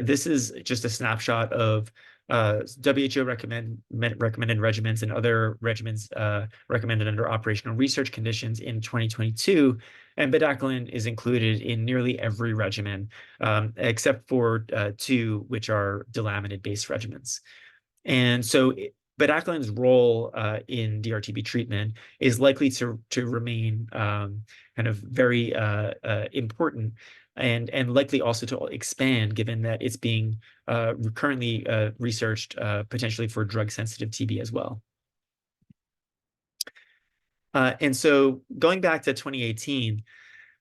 This is just a snapshot of WHO recommended regimens and other regimens recommended under operational research conditions in 2022. And bedaquiline is included in nearly every regimen, except for 2, which are delaminid-based regimens. And so bedaciline's role in DRTB treatment is likely to remain kind of very important, and likely also to expand, given that it's being currently researched potentially for drug-sensitive TB as well. And so going back to 2018,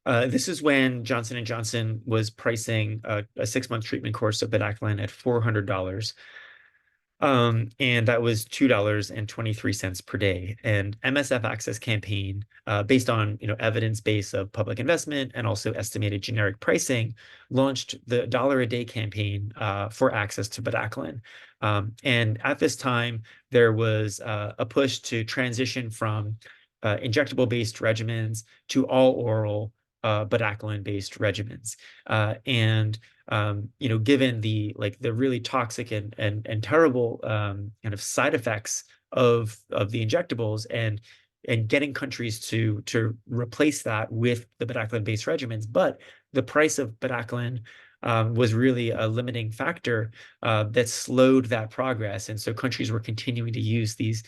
this is when Johnson & Johnson was pricing a 6-month treatment course of bedaquiline at $400. And that was $2.23 per day. And MSF Access Campaign, based on evidence base of public investment and also estimated generic pricing, launched the $1 a day campaign for access to bedaquiline. And at this time, there was a push to transition from injectable-based regimens to all oral bedaquiline-based regimens. Given the really toxic and terrible kind of side effects of the injectables, and getting countries to replace that with the bedaquiline-based regimens, but the price of bedaquiline was really a limiting factor that slowed that progress, and so countries were continuing to use these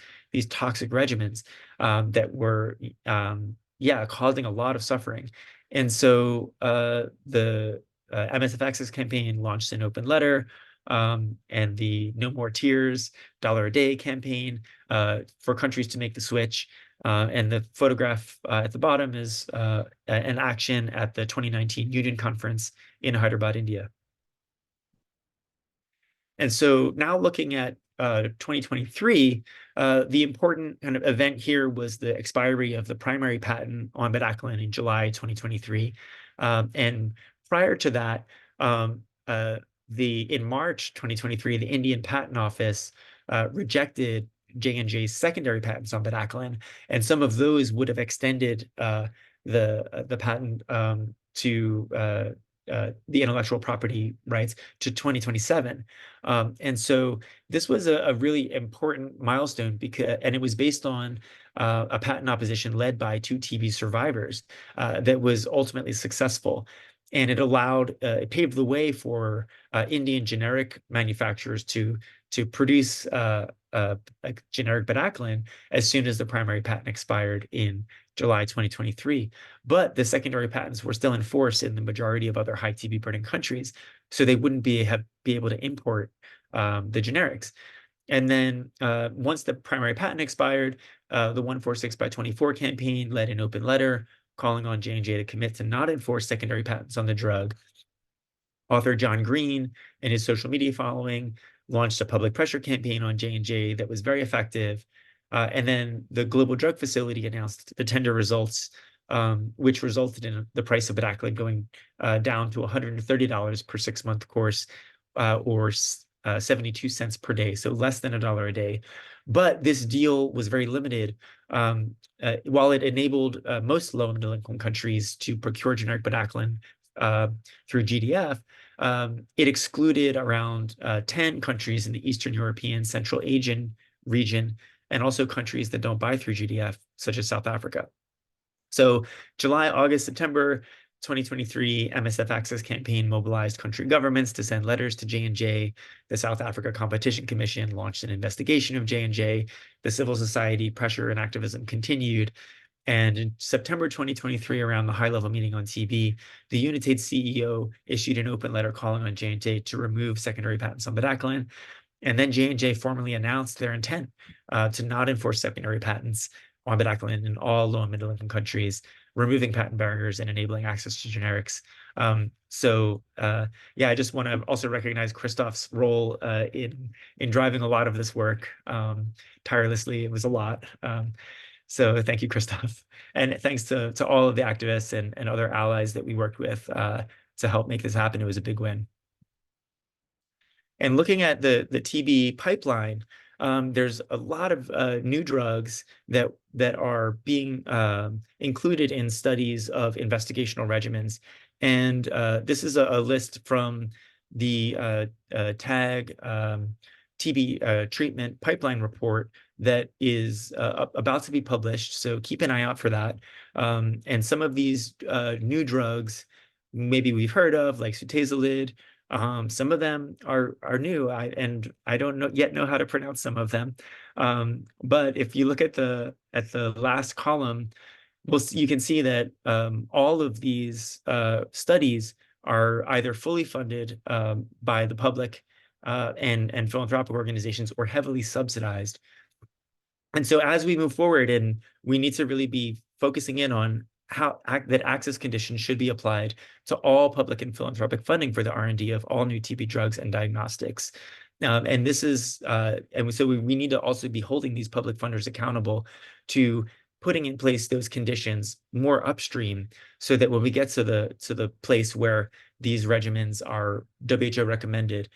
toxic regimens that were causing a lot of suffering. And so the MSF Access campaign launched an open letter, and the No More Tears $1 a day campaign for countries to make the switch. And the photograph at the bottom is an action at the 2019 Union Conference in Hyderabad, India. And so now looking at 2023, the important kind of event here was the expiry of the primary patent on bedaquiline in July 2023. And prior to that, in March 2023, the Indian Patent Office rejected J&J's secondary patents on bedaquiline, and some of those would have extended the patent to the intellectual property rights to 2027. And so this was a really important milestone because, and it was based on a patent opposition led by 2 TB survivors that was ultimately successful. And it allowed, it paved the way for Indian generic manufacturers to produce like generic bedaquiline as soon as the primary patent expired in July 2023. But the secondary patents were still in force in the majority of other high TB burden countries, so they wouldn't be able to import the generics. And then once the primary patent expired, the 146 by 24 campaign led an open letter calling on J&J to commit to not enforce secondary patents on the drug. Author John Green and his social media following launched a public pressure campaign on J&J that was very effective. And then the Global Drug Facility announced the tender results, which resulted in the price of bedaquiline going down to $130 per 6-month course, or 72 cents per day, so less than $1 a day. But this deal was very limited. While it enabled most low and delinquent countries to procure generic bedaquiline through GDF, it excluded around 10 countries in the Eastern European, Central Asian region, and also countries that don't buy through GDF, such as South Africa. So July, August, September 2023, MSF Access campaign mobilized country governments to send letters to J&J. The South Africa Competition Commission launched an investigation of J&J. The civil society pressure and activism continued. And in September 2023, around the high-level meeting on TB, the Unitaid CEO issued an open letter calling on J&J to remove secondary patents on bedaquiline. And then J&J formally announced their intent to not enforce secondary patents on bedaquiline in all low and middle-income countries, removing patent barriers and enabling access to generics. Yeah, I just want to also recognize Christophe's role in driving a lot of this work tirelessly. It was a lot. So thank you, Christophe. And thanks to all of the activists and other allies that we worked with to help make this happen. It was a big win. And looking at the TB pipeline, there's a lot of new drugs that are being included in studies of investigational regimens. And this is a list from the TAG TB treatment pipeline report that is about to be published. So keep an eye out for that. And some of these new drugs, maybe we've heard of, like sutazolid. Some of them are new, and I don't yet know how to pronounce some of them. But if you look at the last column, you can see that all of these studies are either fully funded by the public and philanthropic organizations, or heavily subsidized. And so as we move forward, and we need to really be focusing in on how that access conditions should be applied to all public and philanthropic funding for the R&D of all new TB drugs and diagnostics. And this is, and so we need to also be holding these public funders accountable to putting in place those conditions more upstream, so that when we get to the place where these regimens are WHO recommended,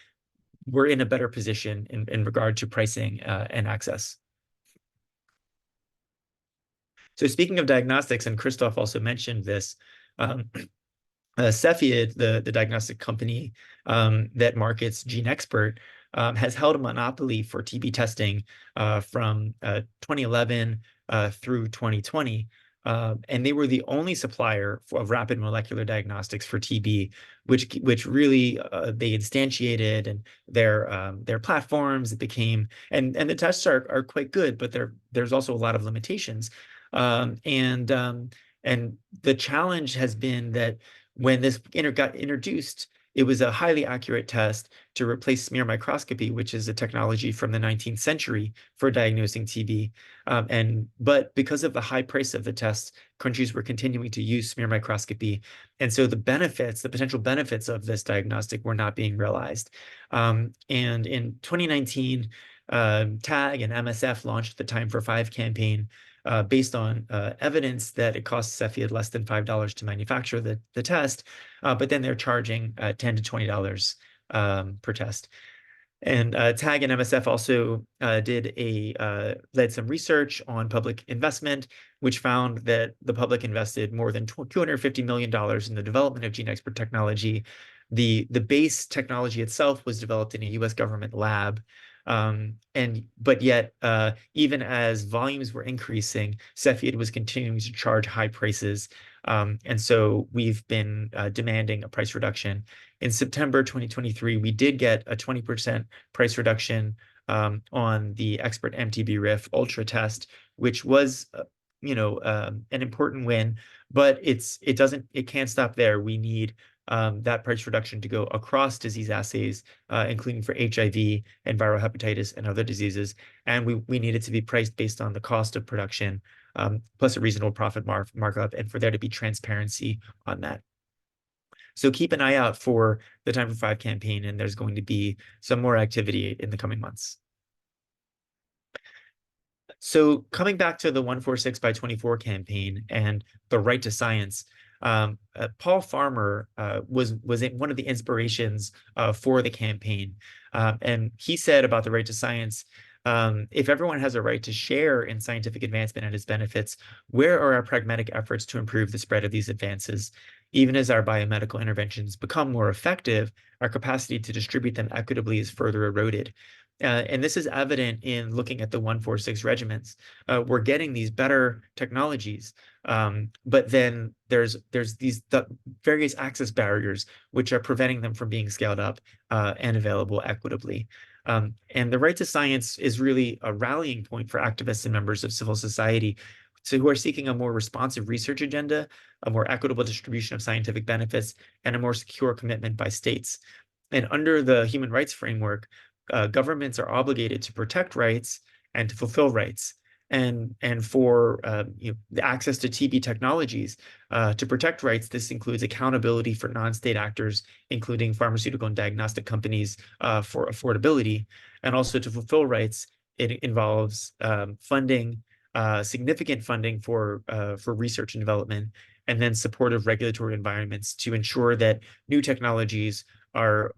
we're in a better position in regard to pricing and access. So speaking of diagnostics, and Christophe also mentioned this, Cepheid, the diagnostic company that markets GeneXpert, has held a monopoly for TB testing from 2011 through 2020. And they were the only supplier of rapid molecular diagnostics for TB, which really they instantiated, and their platforms. It became, and the tests are quite good, but there's also a lot of limitations. And the challenge has been that when this got introduced, it was a highly accurate test to replace smear microscopy, which is a technology from the 19th century for diagnosing TB. But because of the high price of the test, countries were continuing to use smear microscopy. And so the potential benefits of this diagnostic were not being realized. And in 2019, TAG and MSF launched the Time for 5 campaign, based on evidence that it costs Cepheid less than $5 to manufacture the test, but then they're charging $10 to $20 per test. And TAG and MSF also led some research on public investment, which found that the public invested more than $250 million in the development of gene expert technology. The base technology itself was developed in a US government lab. But yet, even as volumes were increasing, Cepheid was continuing to charge high prices. And so we've been demanding a price reduction. In September 2023, we did get a 20% price reduction on the Expert MTB-RIF Ultra test, which was an important win, but it can't stop there. We need that price reduction to go across disease assays, including for HIV and viral hepatitis and other diseases. And we need it to be priced based on the cost of production, plus a reasonable profit markup, and for there to be transparency on that. So keep an eye out for the Time for 5 campaign, and there's going to be some more activity in the coming months. So coming back to the 146 by 24 campaign and the right to science, Paul Farmer was one of the inspirations for the campaign. And he said about the right to science, if everyone has a right to share in scientific advancement and its benefits, where are our pragmatic efforts to improve the spread of these advances? Even as our biomedical interventions become more effective, our capacity to distribute them equitably is further eroded. And this is evident in looking at the 146 regimens. We're getting these better technologies, but then there's the various access barriers which are preventing them from being scaled up and available equitably. And the right to science is really a rallying point for activists and members of civil society who are seeking a more responsive research agenda, a more equitable distribution of scientific benefits, and a more secure commitment by states. And under the human rights framework, governments are obligated to protect rights and to fulfill rights. And for the access to TB technologies, to protect rights, this includes accountability for non-state actors, including pharmaceutical and diagnostic companies, for affordability. And also to fulfill rights, it involves funding, significant funding for research and development, and then supportive regulatory environments to ensure that new technologies have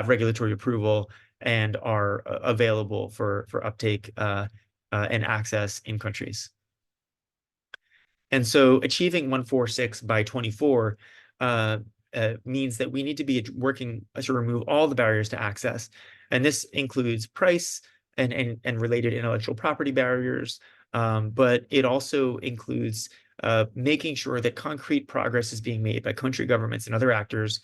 regulatory approval and are available for uptake and access in countries. And so achieving 146 by 24 means that we need to be working to remove all the barriers to access. And this includes price and related intellectual property barriers, but it also includes making sure that concrete progress is being made by country governments and other actors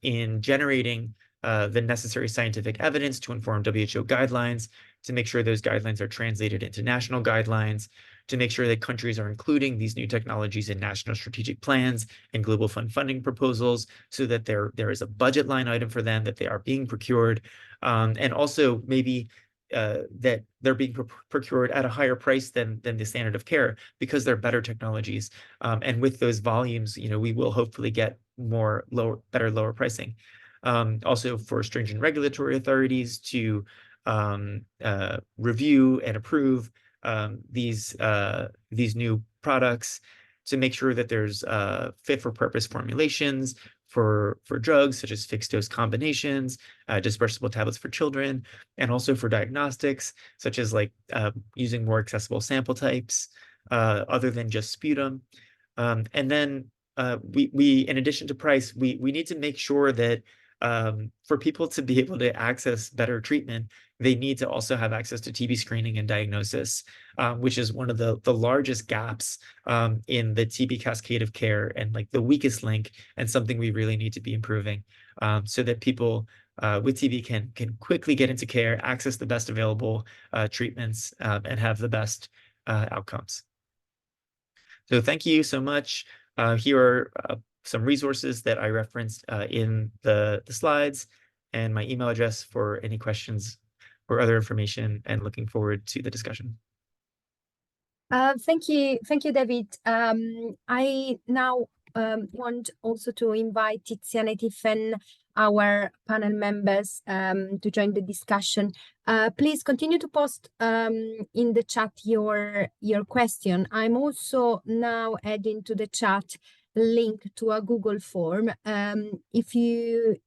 in generating the necessary scientific evidence to inform WHO guidelines, to make sure those guidelines are translated into national guidelines, to make sure that countries are including these new technologies in national strategic plans and global fund funding proposals, so that there is a budget line item for them, that they are being procured, and also maybe that they're being procured at a higher price than the standard of care, because they're better technologies. And with those volumes, we will hopefully get better lower pricing. Also for stringent regulatory authorities to review and approve these new products, to make sure that there's fit for purpose formulations for drugs such as fixed dose combinations, dispersible tablets for children, and also for diagnostics such as using more accessible sample types other than just sputum. And then we in addition to price, we need to make sure that for people to be able to access better treatment, they need to also have access to TB screening and diagnosis, which is one of the largest gaps in the TB cascade of care, and the weakest link, and something we really need to be improving, so that people with TB can quickly get into care, access the best available treatments, and have the best outcomes. So thank you so much Here are some resources that I referenced in the slides, and my email address for any questions or other information, and looking forward to the discussion. Thank you, David. I now want also to invite Tiziana and Tifenn, our panel members, to join the discussion. Please continue to post in the chat your question. I'm also now adding to the chat link to a Google form. If you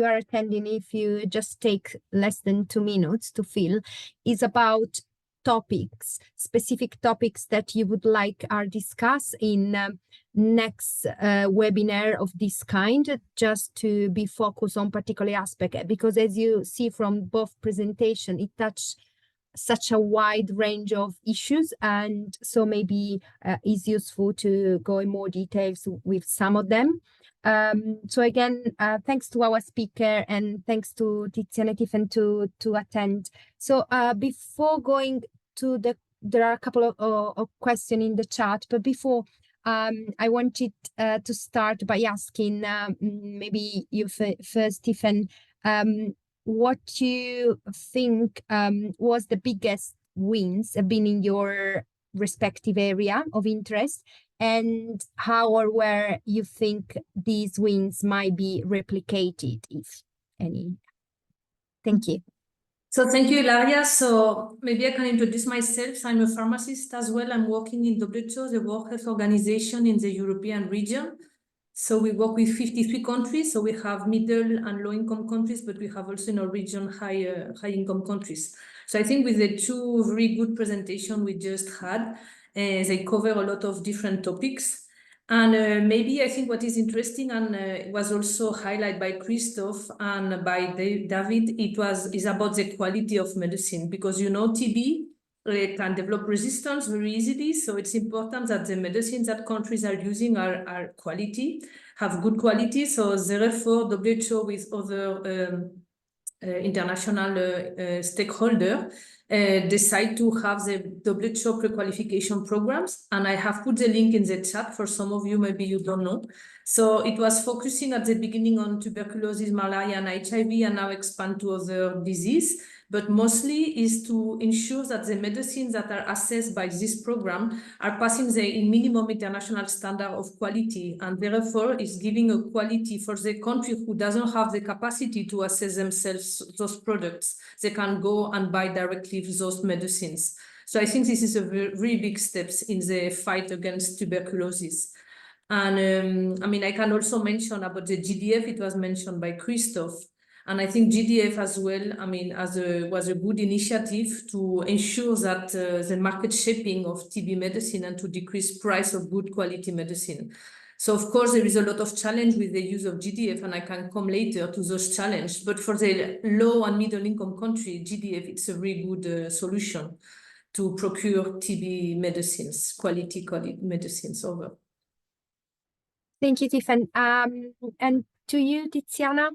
are attending, if you just take less than 2 minutes to fill, is about topics, specific topics that you would like are discussed in next webinar of this kind, just to be focused on particular aspect, because as you see from both presentation, it touches such a wide range of issues, and so maybe is useful to go in more details with some of them. So again, thanks to our speaker, and thanks to Tiziana and Tifenn to attend. So before going to there are a couple of questions in the chat, but before I wanted to start by asking maybe you first, Tifenn, what you think was the biggest wins have been in your respective area of interest, and how or where you think these wins might be replicated, if any. Thank you. So thank you, Ilaria. So maybe I can introduce myself. I'm a pharmacist as well. I'm working in WHO, the World Health Organization in the European region. So we work with 53 countries. So we have middle and low-income countries, but we have also in our region high-income countries. So I think with the two very good presentations we just had, they cover a lot of different topics. And maybe I think what is interesting, and it was also highlighted by Christophe and by David, is about the quality of medicine, because TB can develop resistance very easily. So it's important that the medicines that countries are using are quality, have good quality. So therefore, WHO with other international stakeholder decide to have the WHO pre-qualification programs, and I have put the link in the chat for some of you, maybe you don't know. So it was focusing at the beginning on tuberculosis, malaria, and HIV, and now expand to other disease, but mostly is to ensure that the medicines that are assessed by this program are passing the minimum international standard of quality, and therefore is giving a quality for the country who doesn't have the capacity to assess themselves those products. They can go and buy directly those medicines. So I think this is a very big steps in the fight against tuberculosis. And I can also mention about the GDF. It was mentioned by Christophe. And I think GDF as well, was a good initiative to ensure that the market shaping of TB medicine and to decrease price of good quality medicine. So of course, there is a lot of challenge with the use of GDF, and I can come later to those challenges. But for the low and middle income country, GDF, it's a very good solution to procure TB medicines, quality medicines over. Thank you, Tifenn. And to you, Tiziana,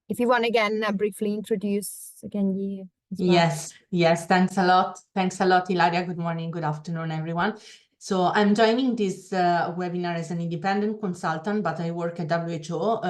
if you want again briefly introduce again you as well. Yes, thanks a lot. Thanks a lot, Ilaria. Good morning, good afternoon, everyone. So I'm joining this webinar as an independent consultant, but I work at WHO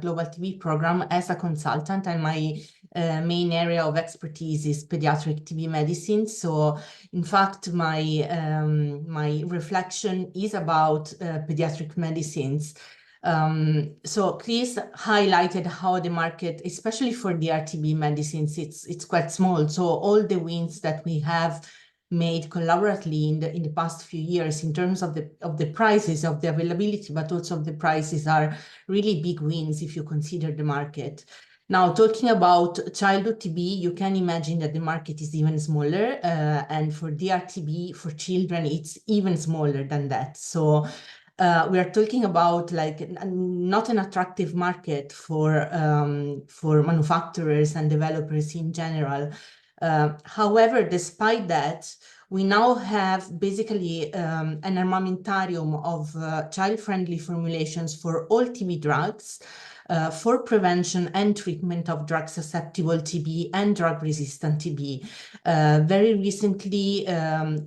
Global TB Program as a consultant, and my main area of expertise is pediatric TB medicine. So in fact, my reflection is about pediatric medicines. So Chris highlighted how the market, especially for DRTB medicines, it's quite small. So all the wins that we have made collaboratively in the past few years in terms of the prices, of the availability, but also of the prices, are really big wins if you consider the market. Now, talking about childhood TB, you can imagine that the market is even smaller, and for DRTB for children, it's even smaller than that. So we are talking about like not an attractive market for manufacturers and developers in general. However, despite that, we now have basically an armamentarium of child-friendly formulations for all TB drugs, for prevention and treatment of drug-susceptible TB and drug-resistant TB. Very recently,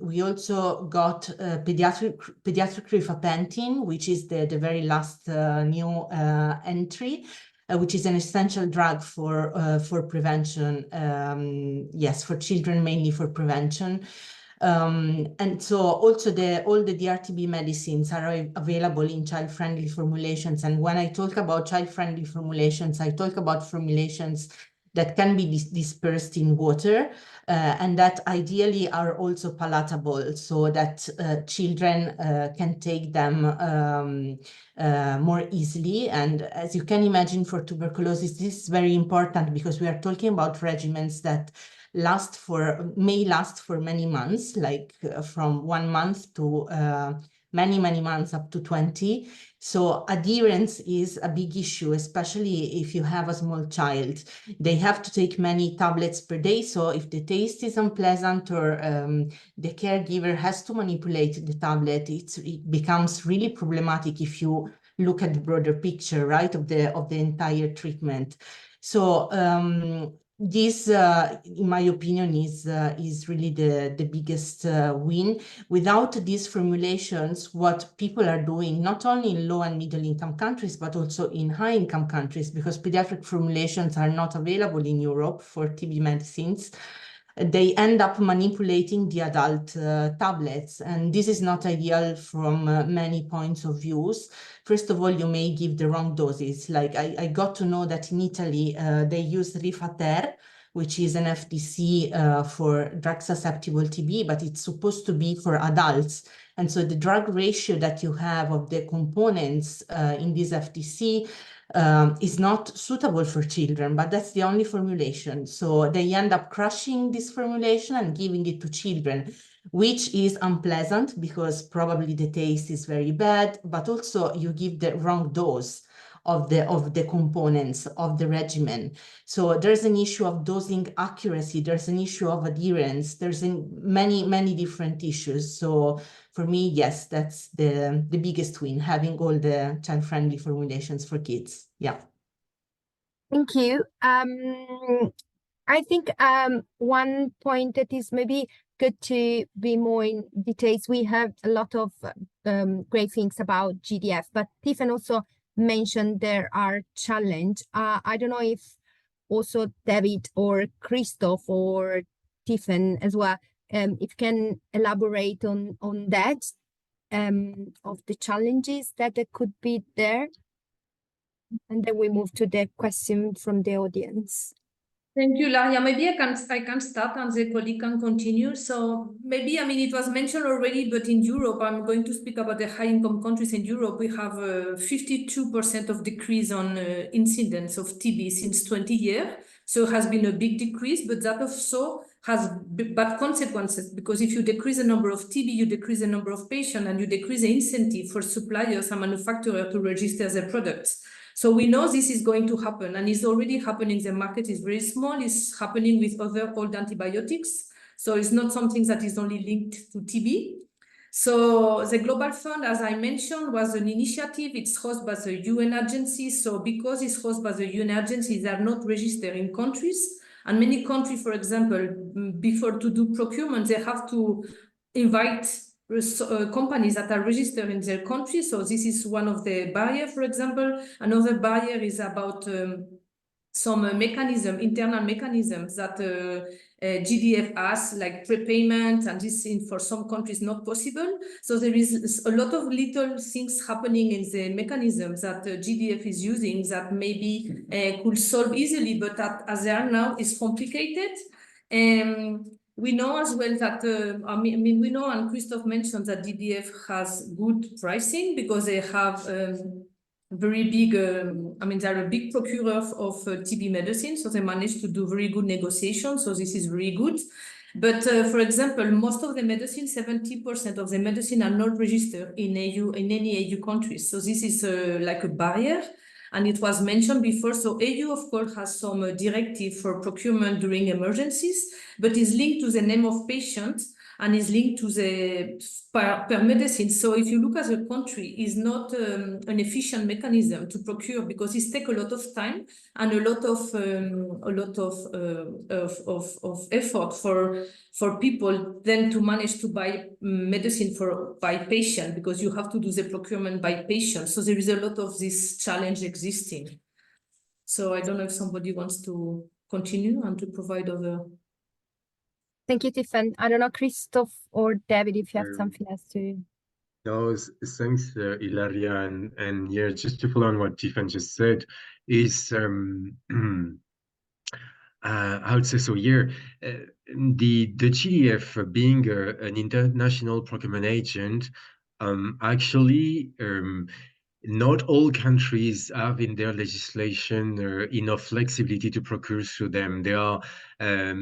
we also got pediatric rifampicin, which is the very last new entry, which is an essential drug for prevention. Yes, for children, mainly for prevention. And so also all the DRTB medicines are available in child-friendly formulations. And when I talk about child-friendly formulations, I talk about formulations that can be dispersed in water and that ideally are also palatable, so that children can take them more easily. And as you can imagine, for tuberculosis, this is very important because we are talking about regimens that may last for many months, like from 1 month to many months, up to 20. So adherence is a big issue, especially if you have a small child. They have to take many tablets per day. So if the taste is unpleasant or the caregiver has to manipulate the tablet, it becomes really problematic if you look at the broader picture, right, of the entire treatment. So this, in my opinion, is really the biggest win. Without these formulations, what people are doing, not only in low and middle income countries, but also in high income countries, because pediatric formulations are not available in Europe for TB medicines, they end up manipulating the adult tablets. And this is not ideal from many points of views. First of all, you may give the wrong doses. Like I got to know that in Italy, they use Rifater, which is an FDC for drug-susceptible TB, but it's supposed to be for adults. And so the drug ratio that you have of the components in this FDC is not suitable for children, but that's the only formulation. So they end up crushing this formulation and giving it to children, which is unpleasant because probably the taste is very bad, but also you give the wrong dose of the components of the regimen. So there's an issue of dosing accuracy, there's an issue of adherence, there's many different issues. So for me, yes, that's the biggest win, having all the child-friendly formulations for kids. Yeah. Thank you. I think one point that is maybe good to be more in details. We have a lot of great things about GDF, but Tifenn also mentioned there are challenges. I don't know if also David or Christophe or Tifenn as well, if you can elaborate on that, of the challenges that there could be there. And then we move to the question from the audience. Thank you, Laria. Maybe I can start and the colleague can continue. So maybe, I mean, it was mentioned already, but in Europe, I'm going to speak about the high-income countries in Europe. We have 52% of decrease on incidence of TB since 20 years. So it has been a big decrease, but that also has bad consequences, because if you decrease the number of TB, you decrease the number of patients and you decrease the incentive for suppliers and manufacturers to register their products. So we know this is going to happen, and it's already happening. The market is very small. It's happening with other old antibiotics. So it's not something that is only linked to TB. So the Global Fund, as I mentioned, was an initiative. It's hosted by the UN agency. So because it's hosted by the UN agency, they are not registered in countries. And many countries, for example, before to do procurement, they have to invite companies that are registered in their country. So this is one of the barriers, for example. Another barrier is about some internal mechanisms that GDF has, like prepayment, and this is for some countries not possible. So there is a lot of little things happening in the mechanisms that GDF is using that maybe could solve easily, but that, as they are now, is complicated. We know as well that, we know, and Christophe mentioned that GDF has good pricing because they have very big, they're a big procurer of TB medicine, so they managed to do very good negotiations, so this is very good. But for example, most of the medicine, 70% of the medicine are not registered in any EU countries. So this is like a barrier. And it was mentioned before, so EU, of course, has some directive for procurement during emergencies, but is linked to the name of patients. and is linked to the per medicine. So if you look at the country, is not an efficient mechanism to procure because it takes a lot of time and a lot of effort for people then to manage to buy medicine by patient, because you have to do the procurement by patient. So there is a lot of this challenge existing. So I don't know if somebody wants to continue and to provide other. Thank you, Tifenn. I don't know, Christophe or David, if you have something else to. No, thanks, Ilaria, and yeah, just to follow on what Tifenn just said, is I would say so. Here, the GDF being an international procurement agent, actually. Not all countries have in their legislation enough flexibility to procure through them. They are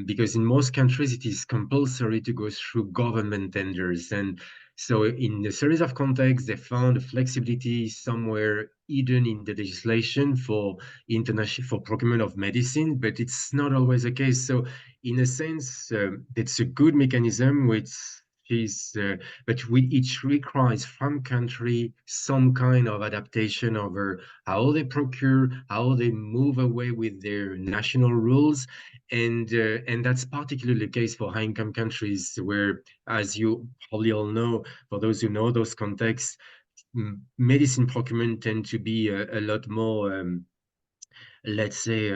because in most countries it is compulsory to go through government tenders, and so in a series of contexts they found a flexibility somewhere hidden in the legislation for international for procurement of medicine, but it's not always the case. So in a sense, it's a good mechanism which is but it requires from country some kind of adaptation over how they procure, how they move away with their national rules, and that's particularly the case for high-income countries, where, as you probably all know, for those who know those contexts, medicine procurement tend to be a lot more, let's say,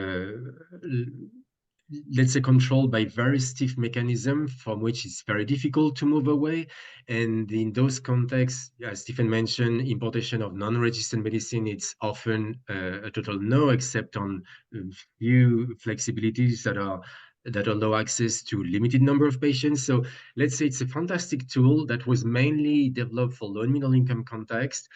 controlled by very stiff mechanism from which it's very difficult to move away. And in those contexts, as Stephen mentioned, importation of non-registered medicine, it's often a total no, except on a few flexibilities that allow access to limited number of patients. So let's say it's a fantastic tool that was mainly developed for low and middle income context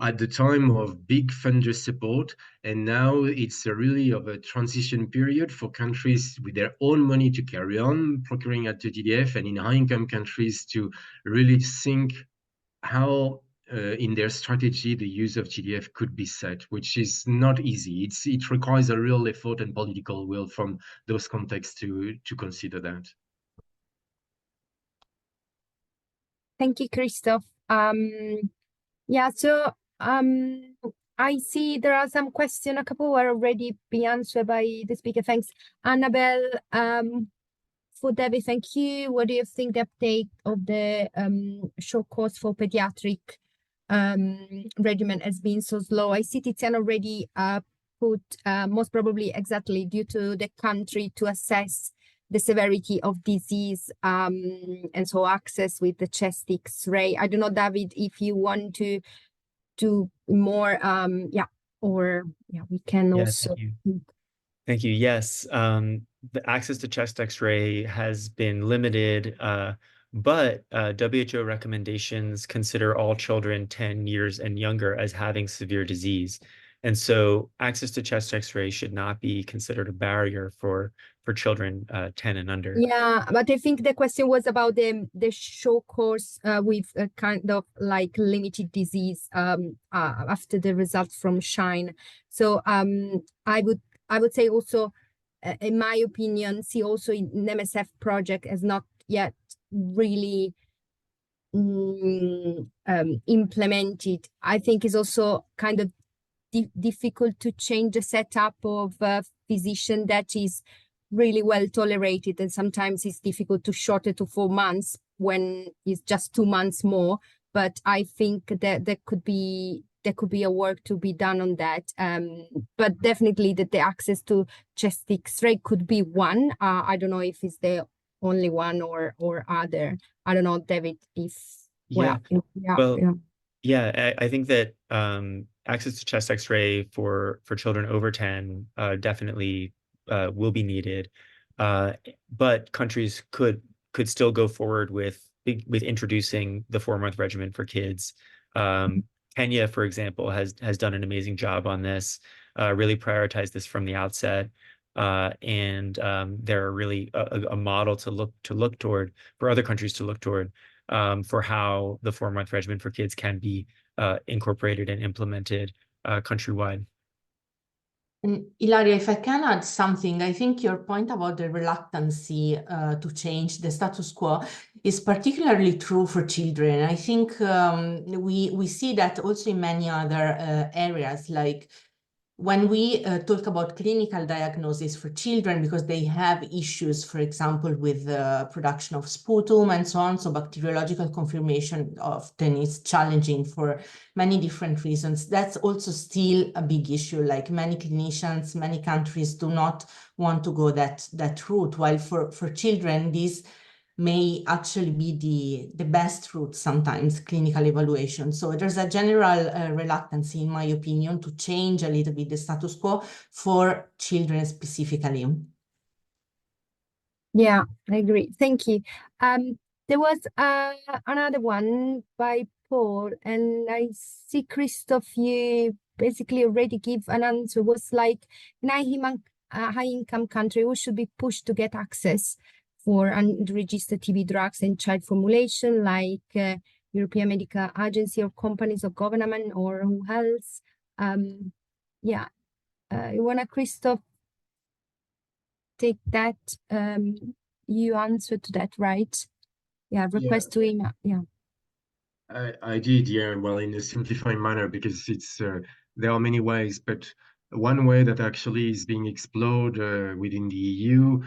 at the time of big funder support, and now it's really of a transition period for countries with their own money to carry on procuring at the GDF, and in high-income countries to really think how in their strategy the use of GDF could be set, which is not easy. It requires a real effort and political will from those contexts to consider that. Thank you, Christophe. Yeah, so I see there are some questions. A couple were already being answered by the speaker. Thanks, Annabelle. For David, thank you. What do you think the uptake of the short course for pediatric regimen has been so slow? I see Tiziana already put most probably exactly due to the country to assess the severity of disease and so access with the chest X-ray. I don't know, David, if you want to do more, we can also. Thank you. Yes, the access to chest X-ray has been limited, but WHO recommendations consider all children 10 years and younger as having severe disease. And so access to chest X-ray should not be considered a barrier for children 10 and under. Yeah, but I think the question was about the short course with a kind of like limited disease after the results from SHINE. So I would say also, in my opinion, see also in MSF project has not yet really implemented. I think is also kind of difficult to change the setup of a physician that is really well tolerated, and sometimes it's difficult to shorten to 4 months when it's just 2 months more. But I think that there could be a work to be done on that. But definitely that the access to chest X-ray could be one. I don't know if it's the only one or other. I don't know, David, if I think that access to chest X-ray for children over 10 definitely will be needed, but countries could still go forward with introducing the 4-month regimen for kids. Kenya, for example, has done an amazing job on this, really prioritized this from the outset, and they're really a model to look toward for other countries to look toward for how the 4-month regimen for kids can be incorporated and implemented countrywide. And Ilaria, if I can add something, I think your point about the reluctancy to change the status quo is particularly true for children. I think we see that also in many other areas, like when we talk about clinical diagnosis for children, because they have issues, for example, with the production of sputum and so on, so bacteriological confirmation often is challenging for many different reasons. That's also still a big issue. Like many clinicians, many countries do not want to go that route, while for children, this may actually be the best route sometimes, clinical evaluation. So there's a general reluctancy, in my opinion, to change a little bit the status quo for children specifically. Yeah, I agree. Thank you. There was another one by Paul, and I see, Christophe, you basically already give an answer. Was like, in a high-income country, who should be pushed to get access for unregistered TB drugs and child formulation, like European Medical Agency or companies or government, or who else? Yeah, you wanna, Christophe, take that? You answered to that, right? Yeah, request to email. Yeah. I did, yeah. Well, in a simplified manner, because it's there are many ways, but one way that actually is being explored within the EU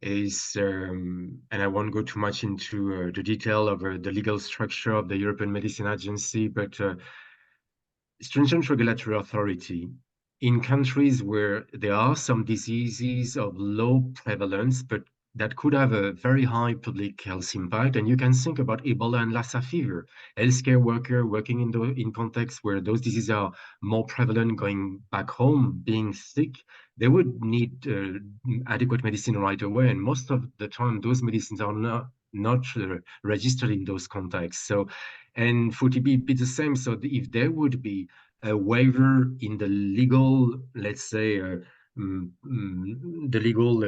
is, and I won't go too much into the detail of the legal structure of the European Medicine Agency, but stringent regulatory authority in countries where there are some diseases of low prevalence, but that could have a very high public health impact. And you can think about Ebola and Lassa fever. Healthcare worker working in contexts where those diseases are more prevalent, going back home, being sick, they would need adequate medicine right away. And most of the time, those medicines are not registered in those contexts. So, and for TB, it'd be the same. So if there would be a waiver in the legal, let's say, the legal,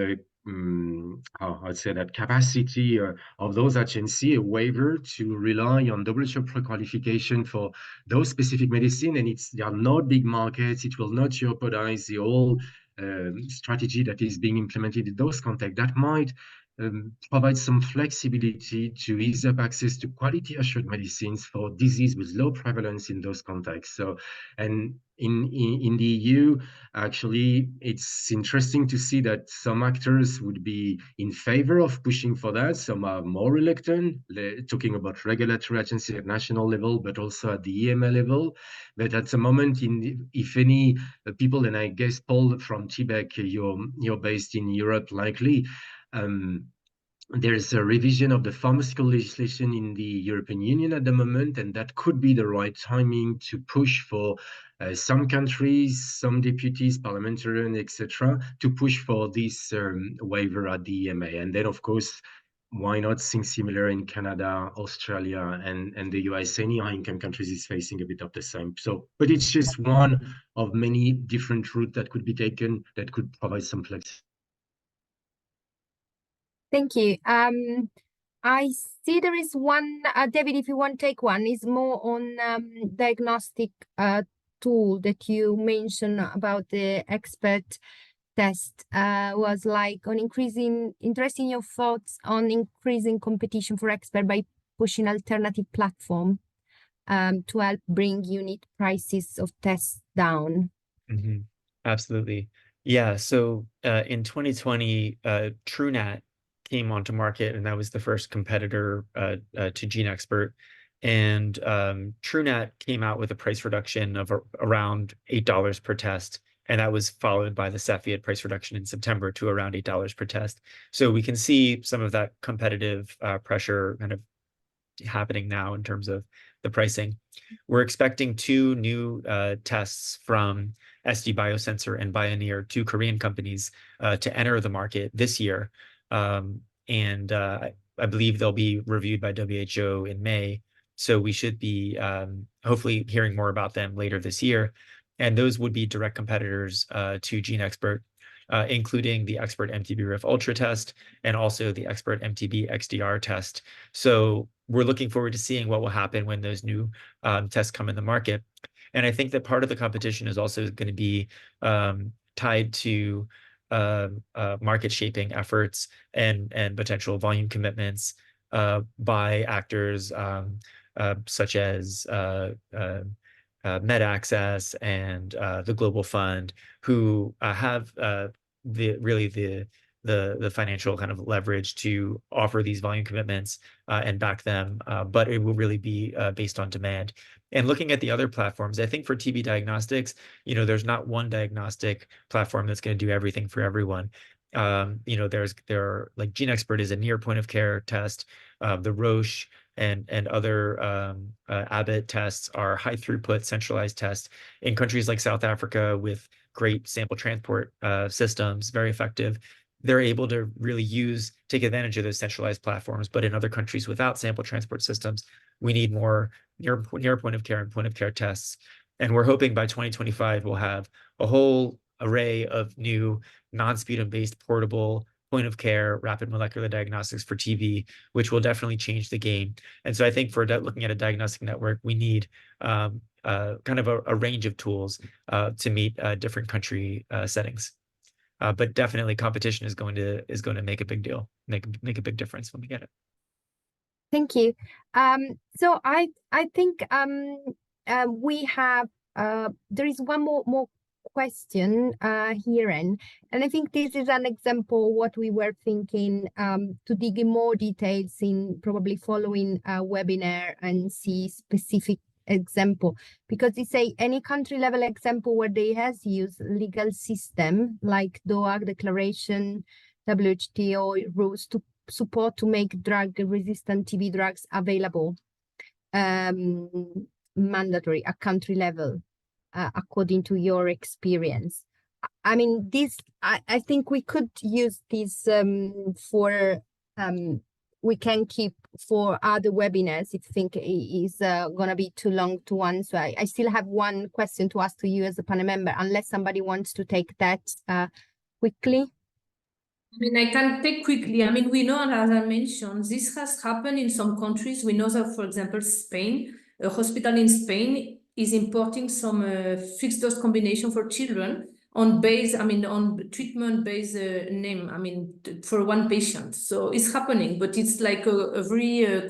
how I'd say that, capacity of those agencies, a waiver to rely on WHO pre-qualification for those specific medicine, and there are not big markets, it will not jeopardize the whole strategy that is being implemented in those contexts. That might provide some flexibility to ease up access to quality assured medicines for disease with low prevalence in those contexts. So, and in the EU, actually, it's interesting to see that some actors would be in favor of pushing for that. Some are more reluctant, talking about regulatory agency at national level, but also at the EMA level. But at the moment, if any people, and I guess Paul from TBEC, you're based in Europe likely, there's a revision of the pharmaceutical legislation in the European Union at the moment, and that could be the right timing to push for some countries, some deputies, parliamentarians, etc., to push for this waiver at the EMA. And then, of course, why not think similar in Canada, Australia, and the US? Any high-income countries is facing a bit of the same. So, but it's just one of many different routes that could be taken that could provide some flexibility. Thank you. I see there is one, David, if you want to take one, is more on diagnostic tool that you mentioned about the expert test, was like on interesting your thoughts on increasing competition for expert by pushing alternative platform to help bring unit prices of tests down. Mm-hmm. Absolutely. Yeah. So in 2020, TrueNat came onto market, and that was the first competitor to GeneXpert. And TrueNat came out with a price reduction of around $8 per test. And that was followed by the Cepheid price reduction in September to around $8 per test. So we can see some of that competitive pressure kind of happening now in terms of the pricing. We're expecting 2 new tests from SD Biosensor and Bioneer, 2 Korean companies, to enter the market this year. And I believe they'll be reviewed by WHO in May. So we should be hopefully hearing more about them later this year. And those would be direct competitors to GeneXpert, including the Expert MTB-RIF Ultra test and also the Expert MTB XDR test. So we're looking forward to seeing what will happen when those new tests come in the market. And I think that part of the competition is also going to be tied to market shaping efforts and potential volume commitments by actors such as MedAccess and the Global Fund, who have the financial kind of leverage to offer these volume commitments and back them, but it will really be based on demand. And looking at the other platforms, I think for TB diagnostics, you know, there's not one diagnostic platform that's going to do everything for everyone. You know, there are like GeneXpert is a near point of care test. The Roche and other Abbott tests are high throughput centralized tests in countries like South Africa with great sample transport systems, very effective. They're able to really take advantage of those centralized platforms. But in other countries without sample transport systems, we need more near point of care and point of care tests. And we're hoping by 2025, we'll have a whole array of new non-sputum based portable point of care rapid molecular diagnostics for TB, which will definitely change the game. And so I think for looking at a diagnostic network, we need kind of a range of tools to meet different country settings. But definitely competition is going to make a big deal, make a big difference when we get it. Thank you. So I think we have there is one more question here, and I think this is an example what we were thinking to dig in more details in probably following a webinar and see specific example, because it's any country level example where they has used legal system like DOAC declaration, WTO rules to support to make drug resistant TB drugs available mandatory at country level according to your experience. I mean, this I think we could use this for we can keep for other webinars if you think it is gonna be too long to answer. I still have one question to ask to you as a panel member, unless somebody wants to take that quickly. I mean, I can take quickly. I mean, we know, as I mentioned, this has happened in some countries. We know that, for example, Spain, a hospital in Spain is importing some fixed dose combination for children on treatment-based name, for one patient. So it's happening, but it's like a very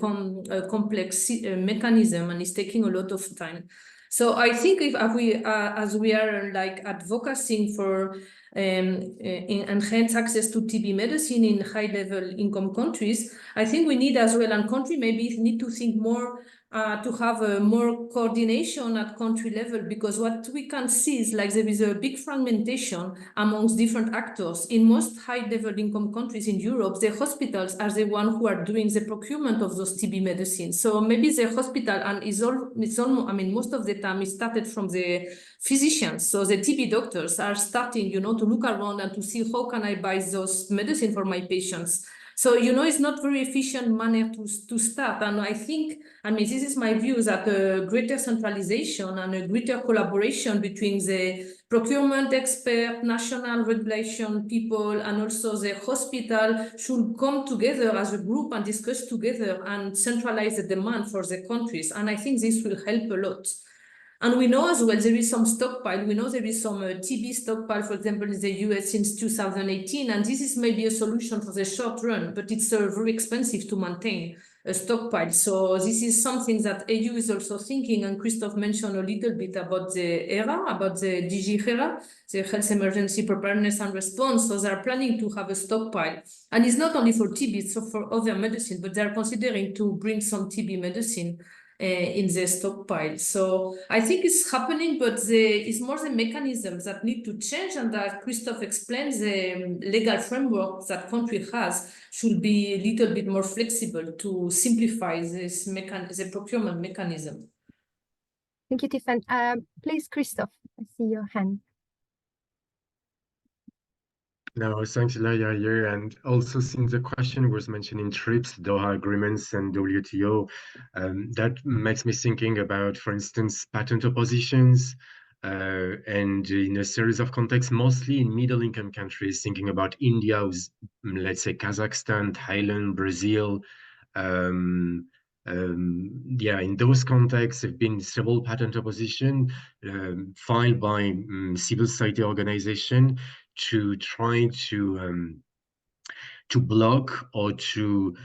complex mechanism, and it's taking a lot of time. So I think as we are like advocating for enhanced access to TB medicine in high-level income countries, I think we need as well, and country maybe need to think more to have more coordination at country level, because what we can see is like there is a big fragmentation amongst different actors. In most high-level income countries in Europe, the hospitals are the ones who are doing the procurement of those TB medicines. So maybe the hospital, and it's almost, most of the time it started from the physicians. So the TB doctors are starting, to look around and to see how can I buy those medicine for my patients. So, it's not very efficient manner to start. And I think, this is my view, that a greater centralization and a greater collaboration between the procurement expert, national regulation people, and also the hospital should come together as a group and discuss together and centralize the demand for the countries. And I think this will help a lot. And we know as well there is some stockpile. We know there is some TB stockpile, for example, in the US since 2018. And this is maybe a solution for the short run, but it's very expensive to maintain a stockpile. So this is something that EU is also thinking. And Christophe mentioned a little bit about the ERA, about the DG ERA, the Health Emergency Preparedness and Response. So they're planning to have a stockpile. And it's not only for TB, it's for other medicine, but they're considering to bring some TB medicine in the stockpile. So I think it's happening, but it's more the mechanisms that need to change, and that Christophe explains the legal framework that country has should be a little bit more flexible to simplify this the procurement mechanism. Thank you, Tifenn. Please, Christophe, I see your hand. No, thanks, Laia here. And also, since the question was mentioning TRIPS, Doha agreements, and WTO, that makes me thinking about, for instance, patent oppositions, and in a series of contexts, mostly in middle-income countries, thinking about India, let's say Kazakhstan, Thailand, Brazil, in those contexts, there have been several patent oppositions filed by civil society organizations to try to block or to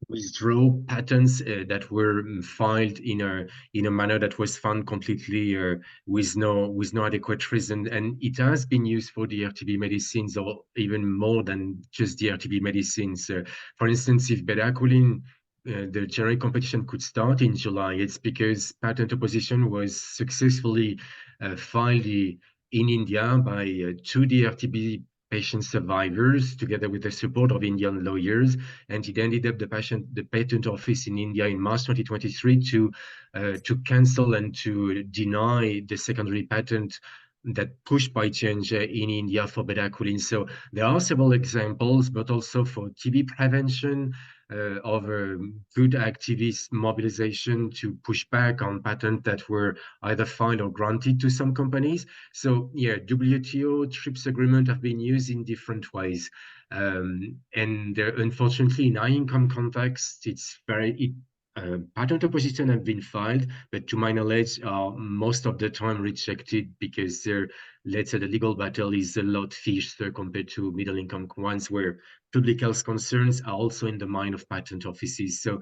withdraw patents that were filed in a manner that was found completely with no adequate reason. And it has been used for DRTB medicines, or even more than just DRTB medicines. For instance, if bedaquiline, the generic competition could start in July, it's because patent opposition was successfully filed in India by two DRTB patient survivors, together with the support of Indian lawyers, and it ended up the patent office in India in March 2023 to cancel and to deny the secondary patent that pushed by change in India for bedaquiline. So there are several examples, but also for TB prevention, of good activist mobilization to push back on patents that were either filed or granted to some companies. So yeah, WTO, TRIPS agreement have been used in different ways. And unfortunately, in high-income context, patent opposition have been filed, but to my knowledge, are most of the time rejected because let's say the legal battle is a lot fiercer compared to middle-income ones, where public health concerns are also in the mind of patent offices. So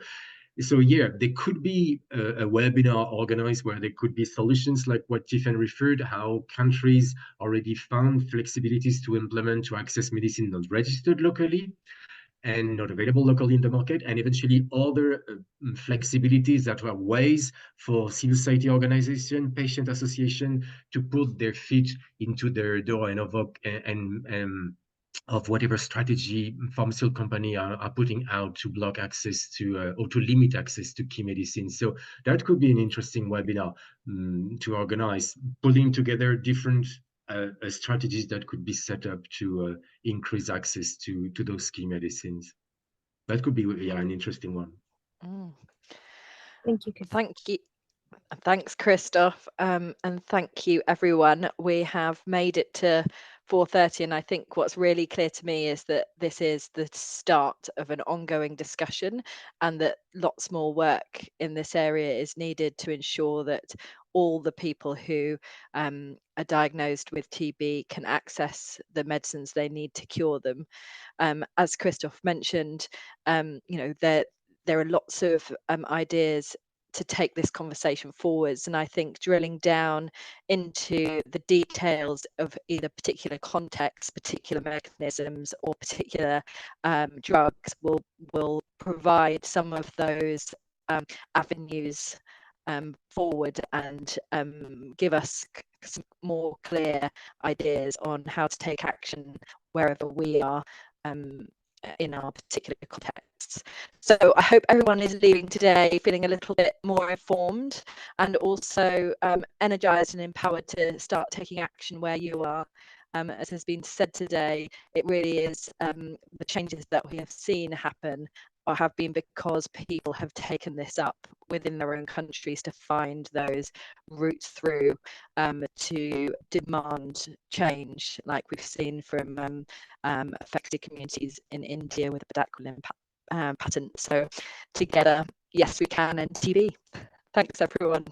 yeah, there could be a webinar organized where there could be solutions like what Tifenn referred, how countries already found flexibilities to implement to access medicine not registered locally and not available locally in the market, and eventually other flexibilities that are ways for civil society organization, patient association to put their feet into their door and of whatever strategy pharmaceutical company are putting out to block access to or to limit access to key medicines. So that could be an interesting webinar to organize, pulling together different strategies that could be set up to increase access to those key medicines. That could be an interesting one. Thank you. Thank you. Thanks, Christophe, and thank you, everyone. We have made it to 4:30, and I think what's really clear to me is that this is the start of an ongoing discussion, and that lots more work in this area is needed to ensure that all the people who are diagnosed with TB can access the medicines they need to cure them. As Christophe mentioned, there are lots of ideas to take this conversation forwards, and I think drilling down into the details of either particular contexts, particular mechanisms, or particular drugs will provide some of those avenues forward and give us some more clear ideas on how to take action wherever we are in our particular contexts. So I hope everyone is leaving today feeling a little bit more informed and also energized and empowered to start taking action where you are. As has been said today, it really is the changes that we have seen happen or have been because people have taken this up within their own countries to find those routes through to demand change, like we've seen from affected communities in India with the bedaquiline patent. So together, yes, we can end TB. Thanks, everyone.